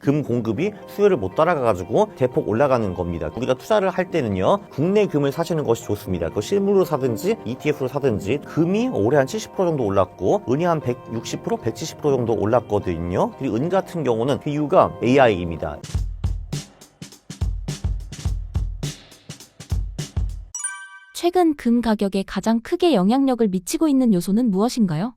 금 공급이 수요를 못 따라가가지고 대폭 올라가는 겁니다. 우리가 투자를 할 때는요, 국내 금을 사시는 것이 좋습니다. 그 실물로 사든지 ETF로 사든지. 금이 올해 한 70% 정도 올랐고 은이 한 160%, 170% 정도 올랐거든요. 그리고 은 같은 경우는 그 이유가 AI입니다. 최근 금 가격에 가장 크게 영향력을 미치고 있는 요소는 무엇인가요?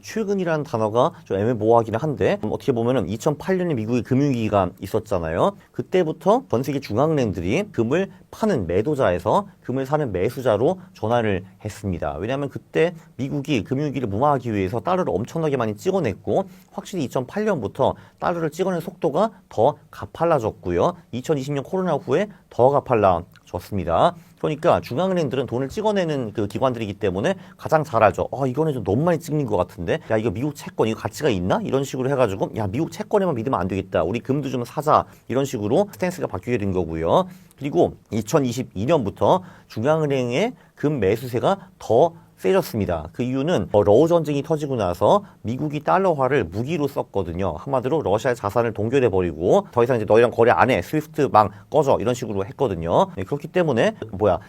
최근이라는 단어가 좀 애매모호하긴 한데, 어떻게 보면은 2008년에 미국의 금융위기가 있었잖아요. 그때부터 전 세계 중앙은행들이 금을 파는 매도자에서 금을 사는 매수자로 전환을 했습니다. 왜냐하면 그때 미국이 금융위기를 무마하기 위해서 달러를 엄청나게 많이 찍어냈고, 확실히 2008년부터 달러를 찍어낸 속도가 더 가팔라졌고요. 2020년 코로나 후에 더 가팔라졌습니다. 그러니까 중앙은행들은 돈을 찍어내는 그 기관들이기 때문에 가장 잘 알죠. 이거는 좀 너무 많이 찍는 것 같은데, 야, 이거 미국 채권 이거 가치가 있나? 이런 식으로 해가지고, 야, 미국 채권에만 믿으면 안 되겠다, 우리 금도 좀 사자, 이런 식으로 스탠스가 바뀌게 된 거고요. 그리고 2022년부터 중앙은행의 금 매수세가 더 세졌습니다. 그 이유는 러우 전쟁이 터지고 나서 미국이 달러화를 무기로 썼거든요. 한마디로 러시아의 자산을 동결해버리고 더 이상 이제 너희랑 거래 안 해, 스위프트 망 꺼져, 이런 식으로 했거든요. 그렇기 때문에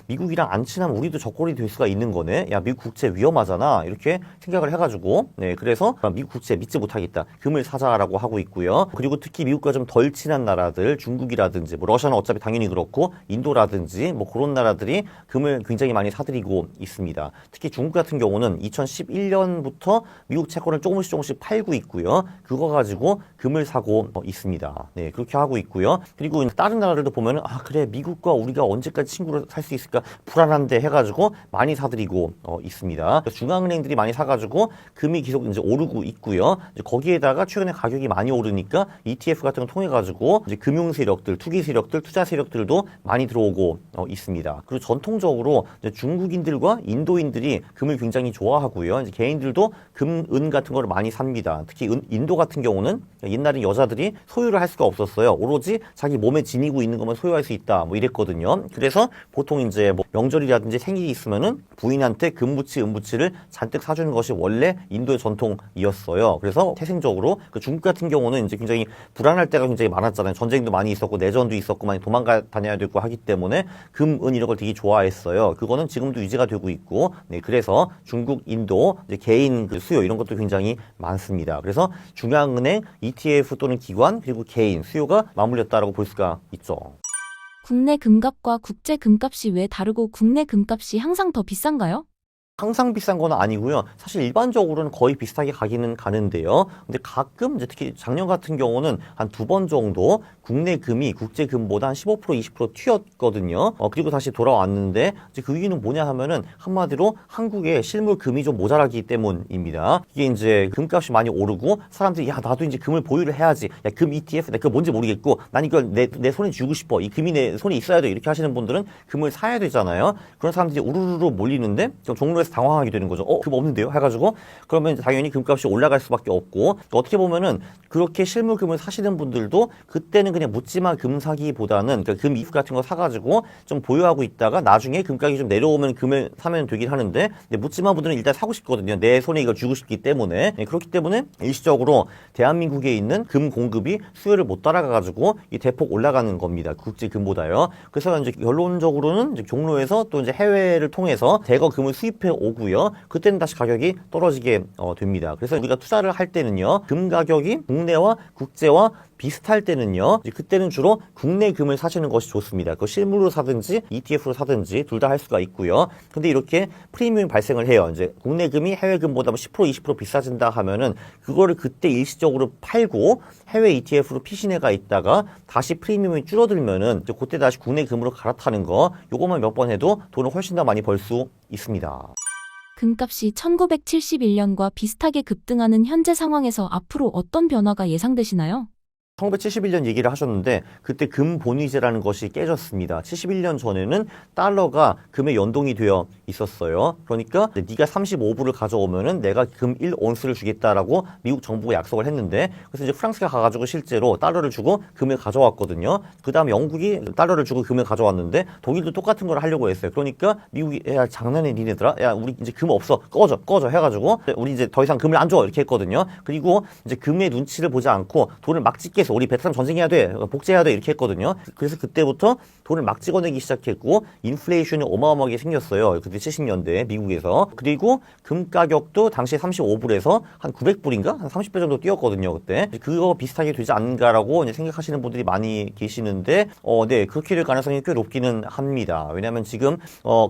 미국이랑 안 친하면 우리도 적골이 될 수가 있는 거네. 야, 미국 국채 위험하잖아, 이렇게 생각을 해가지고, 그래서 미국 국채 믿지 못하겠다, 금을 사자라고 하고 있고요. 그리고 특히 미국과 좀 덜 친한 나라들, 중국이라든지 러시아는 어차피 당연히 그렇고 인도라든지 그런 나라들이 금을 굉장히 많이 사들이고 있습니다. 특히 중국 같은 경우는 2011년부터 미국 채권을 조금씩 팔고 있고요. 그거 가지고 금을 사고 있습니다. 그렇게 하고 있고요. 그리고 다른 나라들도 보면은, 그래, 미국과 우리가 언제까지 친구를 살 수 있을까 불안한데 해가지고 많이 사들이고 있습니다. 중앙은행들이 많이 사가지고 금이 계속 이제 오르고 있고요. 이제 거기에다가 최근에 가격이 많이 오르니까 ETF 같은 거 통해 가지고 이제 금융 세력들, 투기 세력들, 투자 세력들도 많이 들어오고 있습니다. 그리고 전통적으로 이제 중국인들과 인도인들이 금을 굉장히 좋아하고요. 이제 개인들도 금, 은 같은 거를 많이 삽니다. 특히 인도 같은 경우는 옛날에 여자들이 소유를 할 수가 없었어요. 오로지 자기 몸에 지니고 있는 것만 소유할 수 있다, 이랬거든요. 그래서 보통 이제 명절이라든지 생일이 있으면은 부인한테 금부치, 은부치를 잔뜩 사주는 것이 원래 인도의 전통이었어요. 그래서 태생적으로 그 중국 같은 경우는 이제 굉장히 불안할 때가 굉장히 많았잖아요. 전쟁도 많이 있었고 내전도 있었고 많이 도망가 다녀야 되고 하기 때문에 금, 은 이런 걸 되게 좋아했어요. 그거는 지금도 유지가 되고 있고, 그래서 중국, 인도 이제 개인 그 수요 이런 것도 굉장히 많습니다. 그래서 중앙은행, ETF 또는 기관, 그리고 개인 수요가 맞물렸다라고 볼 수가 있죠. 국내 금값과 국제 금값이 왜 다르고 국내 금값이 항상 더 비싼가요? 항상 비싼 건 아니고요. 사실 일반적으로는 거의 비슷하게 가기는 가는데요. 근데 가끔 이제 특히 작년 같은 경우는 한 2번 정도 국내 금이 국제 금보다 한 15%, 20% 튀었거든요. 그리고 다시 돌아왔는데, 이제 그 이유는 뭐냐 하면은 한마디로 한국에 실물 금이 좀 모자라기 때문입니다. 이게 이제 금값이 많이 오르고 사람들이, 야, 나도 이제 금을 보유를 해야지. 야, 금 ETF 나 그거 뭔지 모르겠고 난 이걸 내 손에 쥐고 싶어. 이 금이 내 손에 있어야 돼. 이렇게 하시는 분들은 금을 사야 되잖아요. 그런 사람들이 우르르 몰리는데 종로에서 당황하게 되는 거죠. 금 없는데요? 해가지고 그러면 당연히 금값이 올라갈 수밖에 없고, 어떻게 보면은 그렇게 실물 금을 사시는 분들도 그때는 그냥 묻지마 금 사기보다는 그러니까 금 ETF 같은 거 사가지고 좀 보유하고 있다가 나중에 금가격이 좀 내려오면 금을 사면 되긴 하는데, 묻지마 분들은 일단 사고 싶거든요. 내 손에 이걸 쥐고 싶기 때문에. 그렇기 때문에 일시적으로 대한민국에 있는 금 공급이 수요를 못 따라가가지고 이 대폭 올라가는 겁니다. 국제 금보다요. 그래서 이제 결론적으로는 이제 종로에서 또 이제 해외를 통해서 대거 금을 수입해 오고요. 그때는 다시 가격이 떨어지게 됩니다. 그래서 우리가 투자를 할 때는요, 금 가격이 국내와 국제와 비슷할 때는요, 그때는 주로 국내 금을 사시는 것이 좋습니다. 그 실물로 사든지 ETF로 사든지 둘 다 할 수가 있고요. 근데 이렇게 프리미엄이 발생을 해요. 이제 국내 금이 해외 금보다 10%, 20% 비싸진다 하면은 그거를 그때 일시적으로 팔고 해외 ETF로 피신해가 있다가 다시 프리미엄이 줄어들면은 이제 그때 다시 국내 금으로 갈아타는 거, 요것만 몇 번 해도 돈을 훨씬 더 많이 벌 수 있습니다. 금값이 1971년과 비슷하게 급등하는 현재 상황에서 앞으로 어떤 변화가 예상되시나요? 1971년 얘기를 하셨는데 그때 금 본위제라는 것이 깨졌습니다. 71년 전에는 달러가 금에 연동이 되어 있었어요. 그러니까 네가 35불을 가져오면은 내가 금 1온스를 주겠다라고 미국 정부가 약속을 했는데, 그래서 이제 프랑스가 가가지고 실제로 달러를 주고 금을 가져왔거든요. 그 다음에 영국이 달러를 주고 금을 가져왔는데 독일도 똑같은 걸 하려고 했어요. 그러니까 미국이, 야, 장난해 니네들아, 야, 우리 이제 금 없어, 꺼져 해가지고 우리 이제 더 이상 금을 안 줘, 이렇게 했거든요. 그리고 이제 금의 눈치를 보지 않고 돈을 막 찍게 했어. 우리 베트남 전쟁해야 돼. 복제해야 돼. 이렇게 했거든요. 그래서 그때부터 돈을 막 찍어내기 시작했고 인플레이션이 어마어마하게 생겼어요. 그때 70년대 미국에서. 그리고 금 가격도 당시에 35불에서 한 900불인가? 한 30배 정도 뛰었거든요. 그때. 그거 비슷하게 되지 않은가라고 이제 생각하시는 분들이 많이 계시는데 네. 그렇게 될 가능성이 꽤 높기는 합니다. 왜냐하면 지금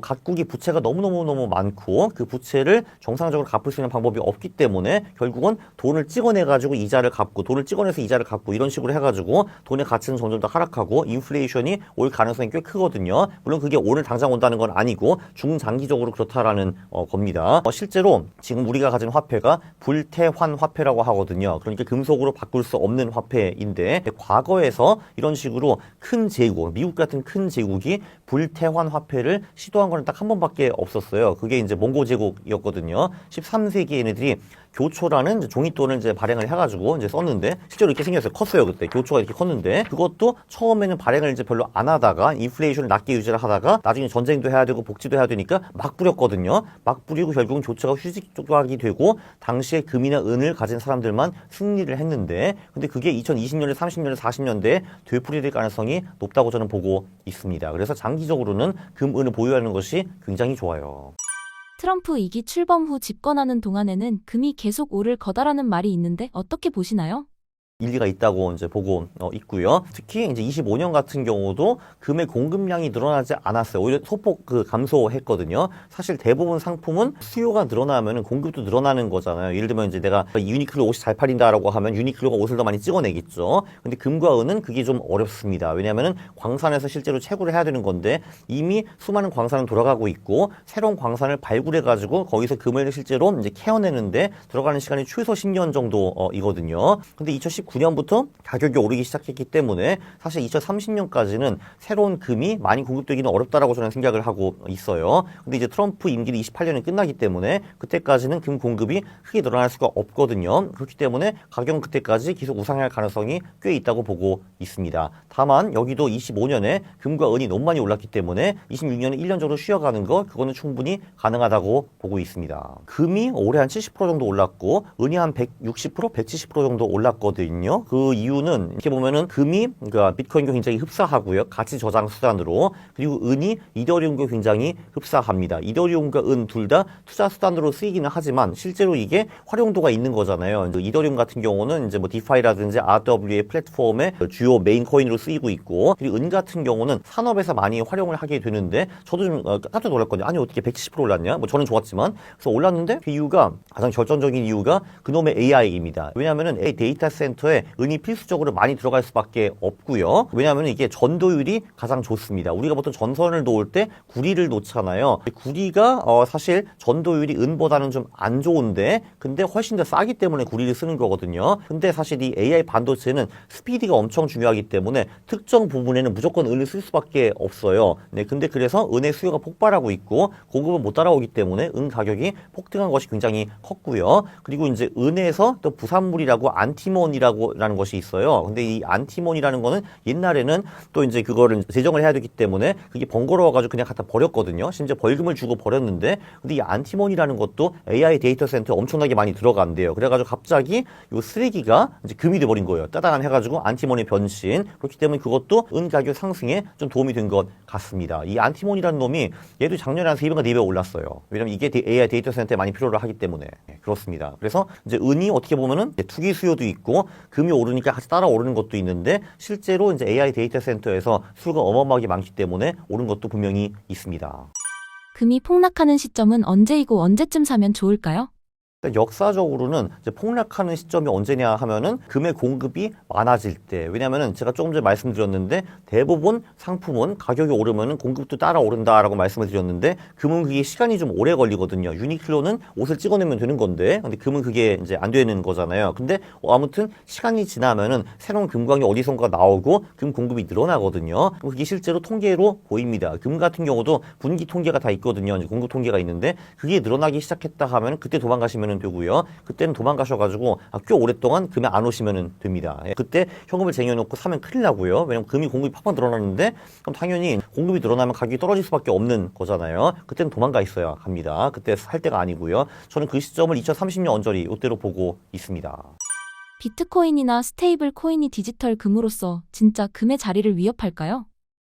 각국이 부채가 너무너무 많고 그 부채를 정상적으로 갚을 수 있는 방법이 없기 때문에 결국은 돈을 찍어내가지고 이자를 갚고 돈을 찍어내서 이자를 갚고 이런 식으로 해가지고 돈의 가치는 점점 더 하락하고 인플레이션이 올 가능성이 꽤 크거든요. 물론 그게 오늘 당장 온다는 건 아니고 중장기적으로 그렇다라는 겁니다. 실제로 지금 우리가 가진 화폐가 불태환 화폐라고 하거든요. 그러니까 금속으로 바꿀 수 없는 화폐인데 과거에서 이런 식으로 큰 제국, 미국 같은 큰 제국이 불태환 화폐를 시도한 거는 딱 한 번밖에 없었어요. 그게 이제 몽고 제국이었거든요. 13세기에 얘네들이 교초라는 이제 종이돈을 이제 발행을 해가지고 이제 썼는데 실제로 이렇게 생겼어요. 컸어요. 그때 교초가 이렇게 컸는데 그것도 처음에는 발행을 이제 별로 안 하다가 인플레이션을 낮게 유지를 하다가 나중에 전쟁도 해야 되고 복지도 해야 되니까 막 뿌렸거든요. 막 뿌리고 결국은 교초가 휴지 조각이 되고 당시에 금이나 은을 가진 사람들만 승리를 했는데 근데 그게 2020년에 30년에 40년대에 되풀이될 가능성이 높다고 저는 보고 있습니다. 그래서 장기적으로는 금, 은을 보유하는 것이 굉장히 좋아요. 트럼프 2기 출범 후 집권하는 동안에는 금이 계속 오를 거다라는 말이 있는데 어떻게 보시나요? 일리가 있다고 이제 보고 있고요. 특히 이제 25년 같은 경우도 금의 공급량이 늘어나지 않았어요. 오히려 소폭 감소했거든요. 사실 대부분 상품은 수요가 늘어나면 공급도 늘어나는 거잖아요. 예를 들면 이제 내가 유니클로 옷이 잘 팔린다라고 하면 유니클로가 옷을 더 많이 찍어내겠죠. 근데 금과 은은 그게 좀 어렵습니다. 왜냐하면 광산에서 실제로 채굴을 해야 되는 건데 이미 수많은 광산은 돌아가고 있고 새로운 광산을 발굴해가지고 거기서 금을 실제로 이제 캐어내는데 들어가는 시간이 최소 10년 정도이거든요. 근데 2019년부터 가격이 오르기 시작했기 때문에 사실 2030년까지는 새로운 금이 많이 공급되기는 어렵다라고 저는 생각을 하고 있어요. 근데 이제 트럼프 임기는 28년이 끝나기 때문에 그때까지는 금 공급이 크게 늘어날 수가 없거든요. 그렇기 때문에 가격은 그때까지 계속 우상할 가능성이 꽤 있다고 보고 있습니다. 다만 여기도 25년에 금과 은이 너무 많이 올랐기 때문에 26년에 1년 정도 쉬어가는 거 그거는 충분히 가능하다고 보고 있습니다. 금이 올해 한 70% 정도 올랐고 은이 한 160%, 170% 정도 올랐거든요. 그 이유는 이렇게 보면은 금이 그러니까 비트코인과 굉장히 흡사하고요. 가치 저장 수단으로 그리고 은이 이더리움과 굉장히 흡사합니다. 이더리움과 은 둘 다 투자 수단으로 쓰이기는 하지만 실제로 이게 활용도가 있는 거잖아요. 이더리움 같은 경우는 이제 뭐 디파이라든지 RWA 플랫폼의 주요 메인 코인으로 쓰이고 있고 그리고 은 같은 경우는 산업에서 많이 활용을 하게 되는데 저도 좀 깜짝 놀랐거든요. 아니 어떻게 170% 올랐냐? 뭐 저는 좋았지만 그래서 올랐는데 그 이유가 가장 결정적인 이유가 그놈의 AI입니다. 왜냐하면은 데이터 센터에 은이 필수적으로 많이 들어갈 수밖에 없고요. 왜냐하면 이게 전도율이 가장 좋습니다. 우리가 보통 전선을 놓을 때 구리를 놓잖아요. 구리가 사실 전도율이 은보다는 좀 안 좋은데 근데 훨씬 더 싸기 때문에 구리를 쓰는 거거든요. 근데 사실 이 AI 반도체는 스피드가 엄청 중요하기 때문에 특정 부분에는 무조건 은을 쓸 수밖에 없어요. 네, 근데 그래서 은의 수요가 폭발하고 있고 공급은 못 따라오기 때문에 은 가격이 폭등한 것이 굉장히 컸고요. 그리고 이제 은에서 또 부산물이라고 안티몬이라고 라는 것이 있어요. 근데 이 안티몬이라는 거는 옛날에는 또 이제 그거를 제정을 해야 되기 때문에 그게 번거로워가지고 그냥 갖다 버렸거든요. 심지어 벌금을 주고 버렸는데 근데 이 안티몬이라는 것도 AI 데이터 센터에 엄청나게 많이 들어간대요. 그래가지고 갑자기 이 쓰레기가 이제 금이 돼버린 거예요. 따당한 해가지고 안티몬의 변신. 그렇기 때문에 그것도 은 가격 상승에 좀 도움이 된 것 같습니다. 이 안티몬이라는 놈이 얘도 작년에 한 3배가 4배 올랐어요. 왜냐면 이게 AI 데이터 센터에 많이 필요로 하기 때문에. 네, 그렇습니다. 그래서 이제 은이 어떻게 보면은 투기 수요도 있고 금이 오르니까 같이 따라 오르는 것도 있는데 실제로 이제 AI 데이터 센터에서 수요가 어마어마하게 많기 때문에 오른 것도 분명히 있습니다. 금이 폭락하는 시점은 언제이고 언제쯤 사면 좋을까요? 역사적으로는 이제 폭락하는 시점이 언제냐 하면은 금의 공급이 많아질 때. 왜냐면은 제가 조금 전에 말씀드렸는데 대부분 상품은 가격이 오르면은 공급도 따라 오른다라고 말씀을 드렸는데 금은 그게 시간이 좀 오래 걸리거든요. 유니클로는 옷을 찍어내면 되는 건데 근데 금은 그게 이제 안 되는 거잖아요. 근데 아무튼 시간이 지나면은 새로운 금광이 어디선가 나오고 금 공급이 늘어나거든요. 그게 실제로 통계로 보입니다. 금 같은 경우도 분기 통계가 다 있거든요. 이제 공급 통계가 있는데 그게 늘어나기 시작했다 하면 그때 도망가시면 되고요. 그때는 도망가셔가지고 꽤 오랫동안 금에 안 오시면 됩니다. 그때 현금을 쟁여놓고 사면 큰일 나고요. 왜냐면 금이 공급이 팍팍 늘어나는데 그럼 당연히 공급이 늘어나면 가격이 떨어질 수밖에 없는 거잖아요. 그때는 도망가 있어야 합니다. 그때 살 때가 아니고요. 저는 그 시점을 2030년 언저리 이때로 보고 있습니다. 비트코인이나 스테이블 코인이 디지털 금으로서 진짜 금의 자리를 위협할까요?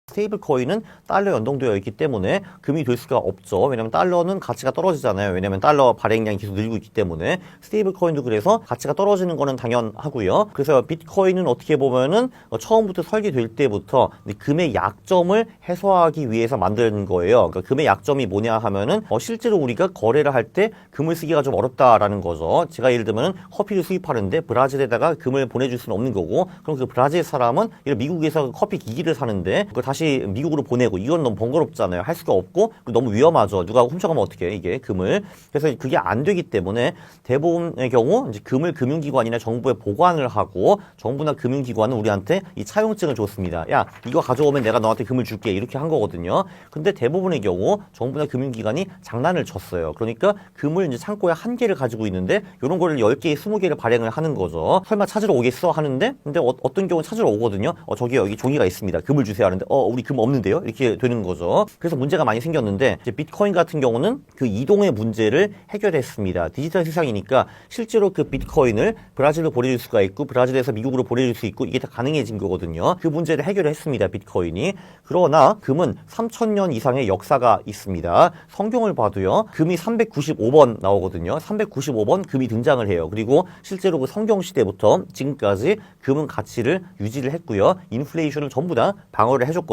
스테이블 코인은 달러 연동되어 있기 때문에 금이 될 수가 없죠. 왜냐면 달러는 가치가 떨어지잖아요. 왜냐면 달러 발행량이 계속 늘고 있기 때문에 스테이블 코인도 그래서 가치가 떨어지는 거는 당연하고요. 그래서 비트코인은 어떻게 보면은 처음부터 설계될 때부터 금의 약점을 해소하기 위해서 만든 거예요. 그러니까 금의 약점이 뭐냐 하면은 실제로 우리가 거래를 할 때 금을 쓰기가 좀 어렵다라는 거죠. 제가 예를 들면 커피를 수입하는데 브라질에다가 금을 보내줄 수는 없는 거고, 그럼 그 브라질 사람은 미국에서 커피 기기를 사는데 그걸 다시 미국으로 보내고, 이건 너무 번거롭잖아요. 할 수가 없고 너무 위험하죠. 누가 훔쳐가면 어떻게 이게 금을. 그래서 그게 안 되기 때문에 대부분의 경우 이제 금을 금융기관이나 정부에 보관을 하고, 정부나 금융기관은 우리한테 이 차용증을 줬습니다. 야, 이거 가져오면 내가 너한테 금을 줄게, 이렇게 한 거거든요. 근데 대부분의 경우 정부나 금융기관이 장난을 쳤어요. 그러니까 금을 이제 창고에 한 개를 가지고 있는데 이런 거를 10개, 20개를 발행을 하는 거죠. 설마 찾으러 오겠어 하는데, 근데 어떤 경우는 찾으러 오거든요. 저기 여기 종이가 있습니다. 금을 주세요 하는데 우리 금 없는데요? 이렇게 되는 거죠. 그래서 문제가 많이 생겼는데, 이제 비트코인 같은 경우는 그 이동의 문제를 해결했습니다. 디지털 세상이니까 실제로 그 비트코인을 브라질로 보내줄 수가 있고, 브라질에서 미국으로 보내줄 수 있고, 이게 다 가능해진 거거든요. 그 문제를 해결했습니다, 비트코인이. 그러나 금은 3000년 이상의 역사가 있습니다. 성경을 봐도요, 금이 395번 나오거든요. 395번 금이 등장을 해요. 그리고 실제로 그 성경 시대부터 지금까지 금은 가치를 유지를 했고요. 인플레이션을 전부 다 방어를 해줬거든요.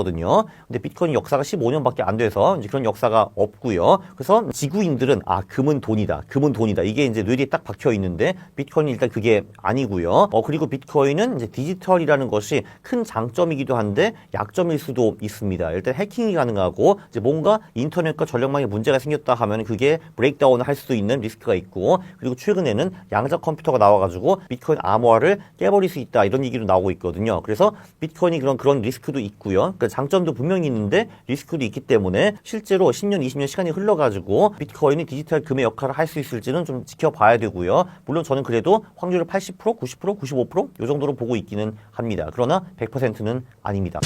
근데 비트코인 역사가 15년밖에 안 돼서 이제 그런 역사가 없고요. 그래서 지구인들은 금은 돈이다, 금은 돈이다, 이게 이제 뇌리에 딱 박혀 있는데, 비트코인은 일단 그게 아니고요. 그리고 비트코인은 이제 디지털이라는 것이 큰 장점이기도 한데 약점일 수도 있습니다. 일단 해킹이 가능하고, 이제 뭔가 인터넷과 전력망에 문제가 생겼다 하면 그게 브레이크다운을 할 수도 있는 리스크가 있고, 그리고 최근에는 양자 컴퓨터가 나와가지고 비트코인 암호화를 깨버릴 수 있다, 이런 얘기도 나오고 있거든요. 그래서 비트코인이 그런 리스크도 있고요. 그러니까 장점도 분명히 있는데 리스크도 있기 때문에 실제로 10년, 20년 시간이 흘러가지고 비트코인이 디지털 금의 역할을 할 수 있을지는 좀 지켜봐야 되고요. 물론 저는 그래도 확률을 80%, 90%, 95%이 정도로 보고 있기는 합니다. 그러나 100%는 아닙니다.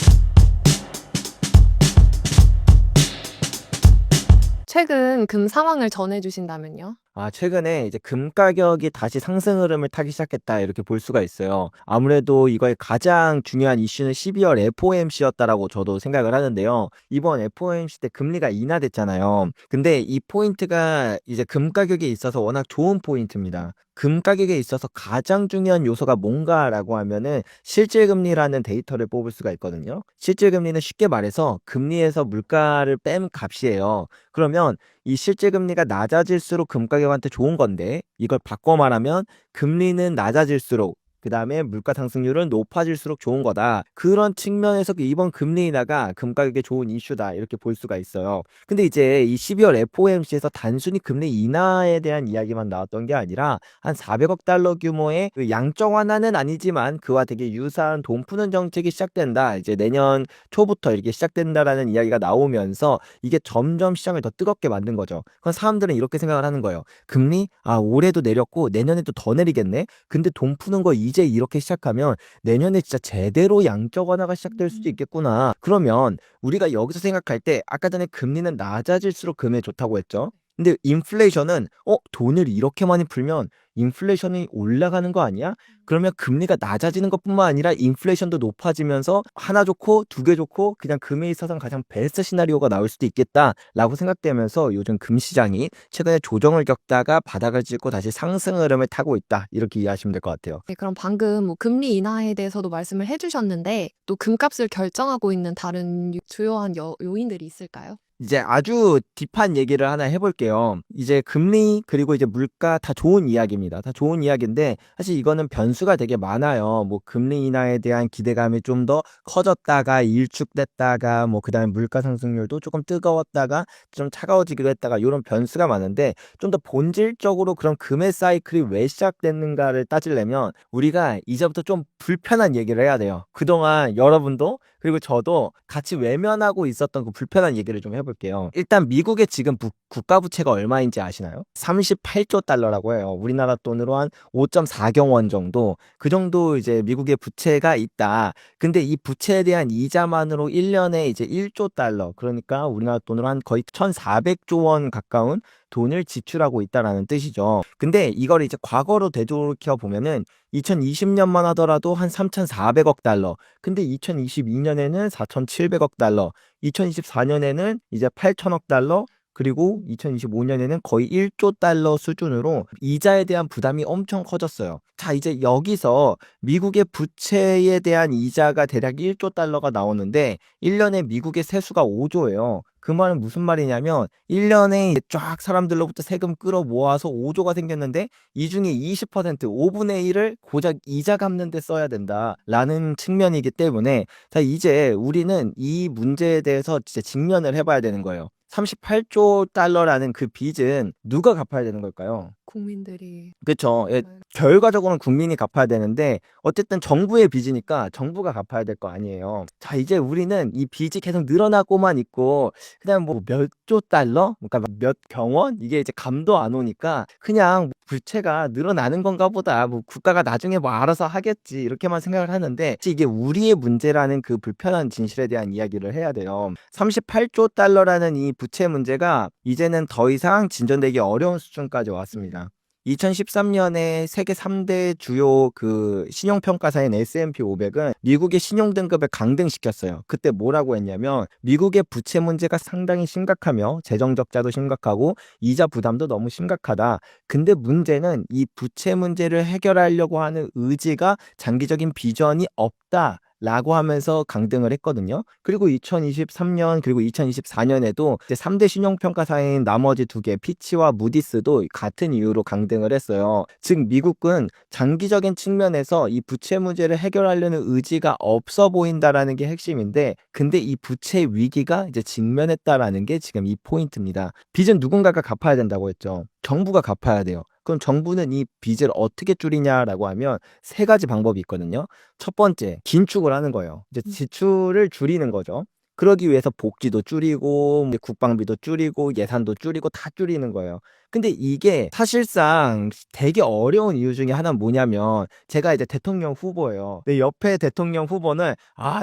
최근 금 상황을 전해주신다면요? 최근에 이제 금 가격이 다시 상승 흐름을 타기 시작했다, 이렇게 볼 수가 있어요. 아무래도 이거의 가장 중요한 이슈는 12월 FOMC였다라고 저도 생각을 하는데요. 이번 FOMC 때 금리가 인하됐잖아요. 근데 이 포인트가 이제 금 가격에 있어서 워낙 좋은 포인트입니다. 금 가격에 있어서 가장 중요한 요소가 뭔가라고 하면은 실질금리라는 데이터를 뽑을 수가 있거든요. 실질금리는 쉽게 말해서 금리에서 물가를 뺀 값이에요. 그러면 이 실질금리가 낮아질수록 금 가격한테 좋은 건데, 이걸 바꿔 말하면 금리는 낮아질수록, 그 다음에 물가 상승률은 높아질수록 좋은 거다. 그런 측면에서 이번 금리 인하가 금 가격에 좋은 이슈다, 이렇게 볼 수가 있어요. 근데 이제 이 12월 FOMC에서 단순히 금리 인하에 대한 이야기만 나왔던 게 아니라 한 400억 달러 규모의 그 양적 완화는 아니지만 그와 되게 유사한 돈 푸는 정책이 시작된다, 이제 내년 초부터 이렇게 시작된다라는 이야기가 나오면서 이게 점점 시장을 더 뜨겁게 만든 거죠. 그럼 사람들은 이렇게 생각을 하는 거예요. 금리? 올해도 내렸고 내년에도 더 내리겠네? 근데 돈 푸는 거 이제 이렇게 시작하면 내년에 진짜 제대로 양적 완화가 시작될 수도 있겠구나. 그러면 우리가 여기서 생각할 때 아까 전에 금리는 낮아질수록 금에 좋다고 했죠. 근데 인플레이션은 돈을 이렇게 많이 풀면 인플레이션이 올라가는 거 아니야? 그러면 금리가 낮아지는 것뿐만 아니라 인플레이션도 높아지면서 하나 좋고 두 개 좋고 그냥 금에 있어서는 가장 베스트 시나리오가 나올 수도 있겠다라고 생각되면서 요즘 금 시장이 최근에 조정을 겪다가 바닥을 찍고 다시 상승 흐름을 타고 있다, 이렇게 이해하시면 될 것 같아요. 네, 그럼 방금 금리 인하에 대해서도 말씀을 해주셨는데 또 금값을 결정하고 있는 다른 주요한 요인들이 있을까요? 이제 아주 딥한 얘기를 하나 해볼게요. 이제 금리 그리고 이제 물가 다 좋은 이야기입니다. 다 좋은 이야기인데 사실 이거는 변수가 되게 많아요. 뭐 금리 인하에 대한 기대감이 좀 더 커졌다가 일축됐다가 그 다음에 물가 상승률도 조금 뜨거웠다가 좀 차가워지기도 했다가, 이런 변수가 많은데 좀 더 본질적으로 그런 금의 사이클이 왜 시작됐는가를 따지려면 우리가 이제부터 좀 불편한 얘기를 해야 돼요. 그동안 여러분도 그리고 저도 같이 외면하고 있었던 그 불편한 얘기를 좀 해볼게요. 일단 미국의 지금 국가 부채가 얼마인지 아시나요? 38조 달러라고 해요. 우리나라 돈으로 한 5.4경 원 정도, 그 정도 이제 미국의 부채가 있다. 근데 이 부채에 대한 이자만으로 1년에 이제 1조 달러, 그러니까 우리나라 돈으로 한 거의 1,400조 원 가까운 돈을 지출하고 있다라는 뜻이죠. 근데 이걸 이제 과거로 되돌이켜 보면은 2020년만 하더라도 한 3,400억 달러. 근데 2022년에는 4,700억 달러. 2024년에는 이제 8천억 달러. 그리고 2025년에는 거의 1조 달러 수준으로 이자에 대한 부담이 엄청 커졌어요. 자, 이제 여기서 미국의 부채에 대한 이자가 대략 1조 달러가 나오는데 1년에 미국의 세수가 5조예요. 그 말은 무슨 말이냐면 1년에 쫙 사람들로부터 세금 끌어 모아서 5조가 생겼는데 이 중에 20% 5분의 1을 고작 이자 갚는 데 써야 된다라는 측면이기 때문에 자, 이제 우리는 이 문제에 대해서 진짜 직면을 해봐야 되는 거예요. 38조 달러라는 그 빚은 누가 갚아야 되는 걸까요? 국민들이 그렇죠. 결과적으로는 국민이 갚아야 되는데 어쨌든 정부의 빚이니까 정부가 갚아야 될 거 아니에요. 자, 이제 우리는 이 빚이 계속 늘어나고만 있고 그냥 뭐 몇 조 달러? 그러니까 몇 경원? 이게 이제 감도 안 오니까 그냥 부채가 늘어나는 건가 보다. 뭐 국가가 나중에 뭐 알아서 하겠지. 이렇게만 생각을 하는데 이게 우리의 문제라는 그 불편한 진실에 대한 이야기를 해야 돼요. 38조 달러라는 이 부채 문제가 이제는 더 이상 진전되기 어려운 수준까지 왔습니다. 2013년에 세계 3대 주요 그 신용평가사인 S&P 500은 미국의 신용등급을 강등시켰어요. 그때 뭐라고 했냐면 미국의 부채 문제가 상당히 심각하며 재정적자도 심각하고 이자 부담도 너무 심각하다. 근데 문제는 이 부채 문제를 해결하려고 하는 의지가 장기적인 비전이 없다. 라고 하면서 강등을 했거든요. 그리고 2023년 그리고 2024년에도 이제 3대 신용평가사인 나머지 두 개 피치와 무디스도 같은 이유로 강등을 했어요. 즉 미국은 장기적인 측면에서 이 부채 문제를 해결하려는 의지가 없어 보인다라는 게 핵심인데 근데 이 부채 위기가 이제 직면했다라는 게 지금 이 포인트입니다. 빚은 누군가가 갚아야 된다고 했죠. 정부가 갚아야 돼요. 그럼 정부는 이 빚을 어떻게 줄이냐라고 하면 세 가지 방법이 있거든요. 첫 번째, 긴축을 하는 거예요. 이제 지출을 줄이는 거죠. 그러기 위해서 복지도 줄이고 국방비도 줄이고 예산도 줄이고 다 줄이는 거예요. 근데 이게 사실상 되게 어려운 이유 중에 하나는 뭐냐면 제가 이제 대통령 후보예요. 내 옆에 대통령 후보는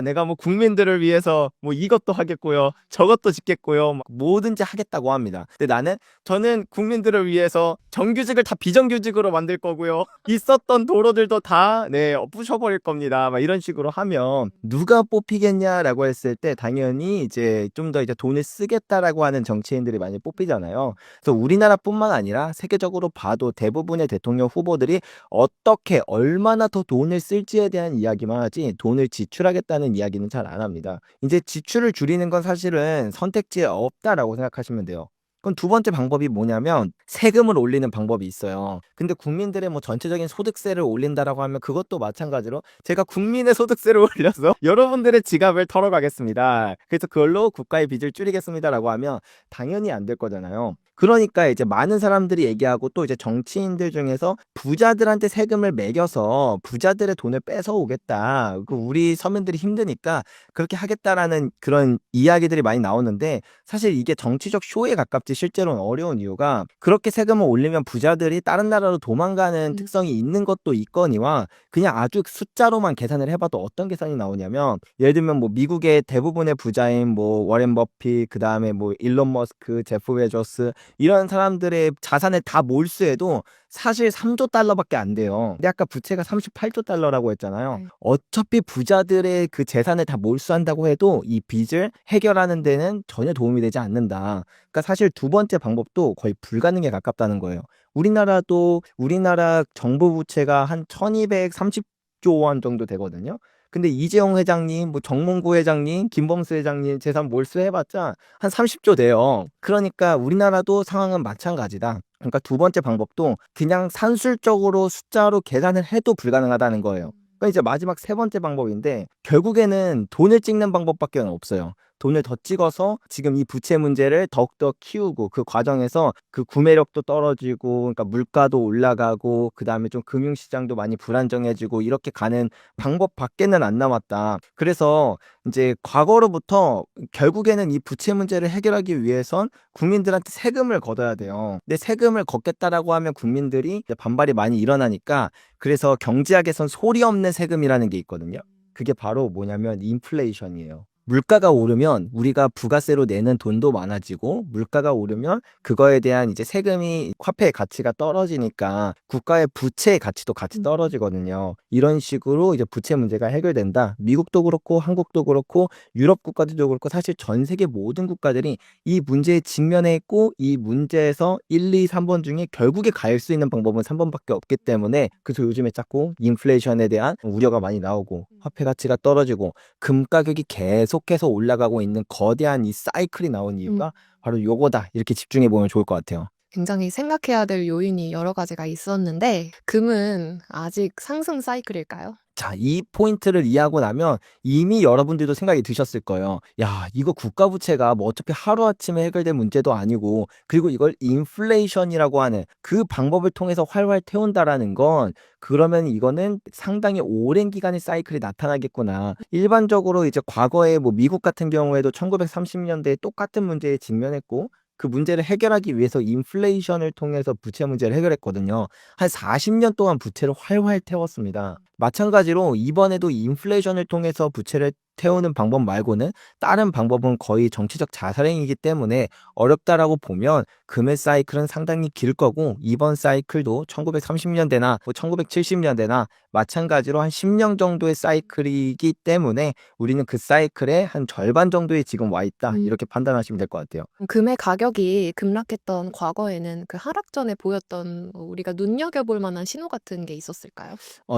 내가 뭐 국민들을 위해서 뭐 이것도 하겠고요. 저것도 짓겠고요. 막 뭐든지 하겠다고 합니다. 근데 저는 국민들을 위해서 정규직을 다 비정규직으로 만들 거고요. 있었던 도로들도 다 부셔버릴 겁니다. 막 이런 식으로 하면 누가 뽑히겠냐라고 했을 때 당연히 이제 좀 더 이제 돈을 쓰겠다라고 하는 정치인들이 많이 뽑히잖아요. 그래서 우리나라뿐만 아니라 세계적으로 봐도 대부분의 대통령 후보들이 어떻게 얼마나 더 돈을 쓸지에 대한 이야기만 하지 돈을 지출하겠다는 이야기는 잘 안 합니다. 이제 지출을 줄이는 건 사실은 선택지에 없다라고 생각하시면 돼요. 그럼 두 번째 방법이 뭐냐면 세금을 올리는 방법이 있어요. 근데 국민들의 뭐 전체적인 소득세를 올린다라고 하면 그것도 마찬가지로 제가 국민의 소득세를 올려서 여러분들의 지갑을 털어가겠습니다. 그래서 그걸로 국가의 빚을 줄이겠습니다라고 하면 당연히 안 될 거잖아요. 그러니까 이제 많은 사람들이 얘기하고 또 이제 정치인들 중에서 부자들한테 세금을 매겨서 부자들의 돈을 뺏어 오겠다. 우리 서민들이 힘드니까 그렇게 하겠다라는 그런 이야기들이 많이 나오는데 사실 이게 정치적 쇼에 가깝지 실제로는 어려운 이유가 그렇게 세금을 올리면 부자들이 다른 나라로 도망가는 특성이 있는 것도 있거니와 그냥 아주 숫자로만 계산을 해봐도 어떤 계산이 나오냐면 예를 들면 뭐 미국의 대부분의 부자인 뭐 워렌 버핏 그 다음에 뭐 일론 머스크, 제프 베조스 이런 사람들의 자산을 다 몰수해도 사실 3조 달러밖에 안 돼요. 근데 아까 부채가 38조 달러라고 했잖아요. 어차피 부자들의 그 재산을 다 몰수한다고 해도 이 빚을 해결하는 데는 전혀 도움이 되지 않는다. 그러니까 사실 두 번째 방법도 거의 불가능에 가깝다는 거예요. 우리나라 정부 부채가 한 1230조 원 정도 되거든요. 근데 이재용 회장님, 뭐 정몽구 회장님, 김범수 회장님 재산 몰수해봤자 한 30조 돼요. 그러니까 우리나라도 상황은 마찬가지다. 그러니까 두 번째 방법도 그냥 산술적으로 숫자로 계산을 해도 불가능하다는 거예요. 그러니까 이제 마지막 세 번째 방법인데 결국에는 돈을 찍는 방법밖에 없어요. 돈을 더 찍어서 지금 이 부채 문제를 더욱더 키우고 그 과정에서 그 구매력도 떨어지고 그러니까 물가도 올라가고 그 다음에 좀 금융시장도 많이 불안정해지고 이렇게 가는 방법밖에는 안 남았다. 그래서 이제 과거로부터 결국에는 이 부채 문제를 해결하기 위해선 국민들한테 세금을 걷어야 돼요. 근데 세금을 걷겠다라고 하면 국민들이 반발이 많이 일어나니까 그래서 경제학에선 소리 없는 세금이라는 게 있거든요. 그게 바로 뭐냐면 인플레이션이에요. 물가가 오르면 우리가 부가세로 내는 돈도 많아지고 물가가 오르면 그거에 대한 이제 세금이 화폐의 가치가 떨어지니까 국가의 부채의 가치도 같이 떨어지거든요. 이런 식으로 이제 부채 문제가 해결된다. 미국도 그렇고 한국도 그렇고 유럽 국가들도 그렇고 사실 전 세계 모든 국가들이 이 문제에 직면해 있고 이 문제에서 1, 2, 3번 중에 결국에 갈 수 있는 방법은 3번밖에 없기 때문에 그래서 요즘에 자꾸 인플레이션에 대한 우려가 많이 나오고 화폐 가치가 떨어지고 금 가격이 계속해서 올라가고 있는 거대한 이 사이클이 나온 이유가 바로 요거다. 이렇게 집중해 보면 좋을 것 같아요. 굉장히 생각해야 될 요인이 여러 가지가 있었는데 금은 아직 상승 사이클일까요? 자, 이 포인트를 이해하고 나면 이미 여러분들도 생각이 드셨을 거예요. 야, 이거 국가 부채가 뭐 어차피 하루아침에 해결될 문제도 아니고, 그리고 이걸 인플레이션이라고 하는 그 방법을 통해서 활활 태운다라는 건, 그러면 이거는 상당히 오랜 기간의 사이클이 나타나겠구나. 일반적으로 이제 과거에 뭐 미국 같은 경우에도 1930년대에 똑같은 문제에 직면했고, 그 문제를 해결하기 위해서 인플레이션을 통해서 부채 문제를 해결했거든요. 한 40년 동안 부채를 활활 태웠습니다. 마찬가지로 이번에도 인플레이션을 통해서 부채를 태우는 방법 말고는 다른 방법은 거의 정치적 자살행위이기 때문에 어렵다라고 보면 금의 사이클은 상당히 길 거고 이번 사이클도 1930년대나 1970년대나 마찬가지로 한 10년 정도의 사이클이기 때문에 우리는 그 사이클의 한 절반 정도에 지금 와 있다. 이렇게 판단하시면 될 것 같아요. 금의 가격이 급락했던 과거에는 그 하락 전에 보였던 우리가 눈여겨볼 만한 신호 같은 게 있었을까요?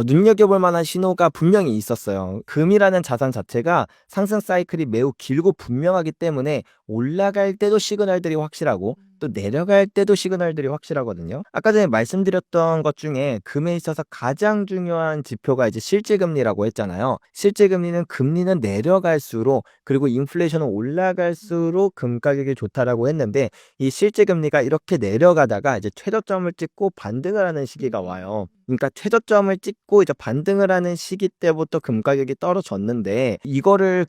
눈여겨볼 만한 신호가 분명히 있었어요. 금이라는 자산 자체가 상승 사이클이 매우 길고 분명하기 때문에 올라갈 때도 시그널들이 확실하고 또 내려갈 때도 시그널들이 확실하거든요. 아까 전에 말씀드렸던 것 중에 금에 있어서 가장 중요한 지표가 이제 실질금리라고 했잖아요. 실질금리는 금리는 내려갈수록 그리고 인플레이션은 올라갈수록 금 가격이 좋다라고 했는데 이 실질금리가 이렇게 내려가다가 이제 최저점을 찍고 반등을 하는 시기가 와요. 그러니까 최저점을 찍고 이제 반등을 하는 시기 때부터 금 가격이 떨어졌는데 이거를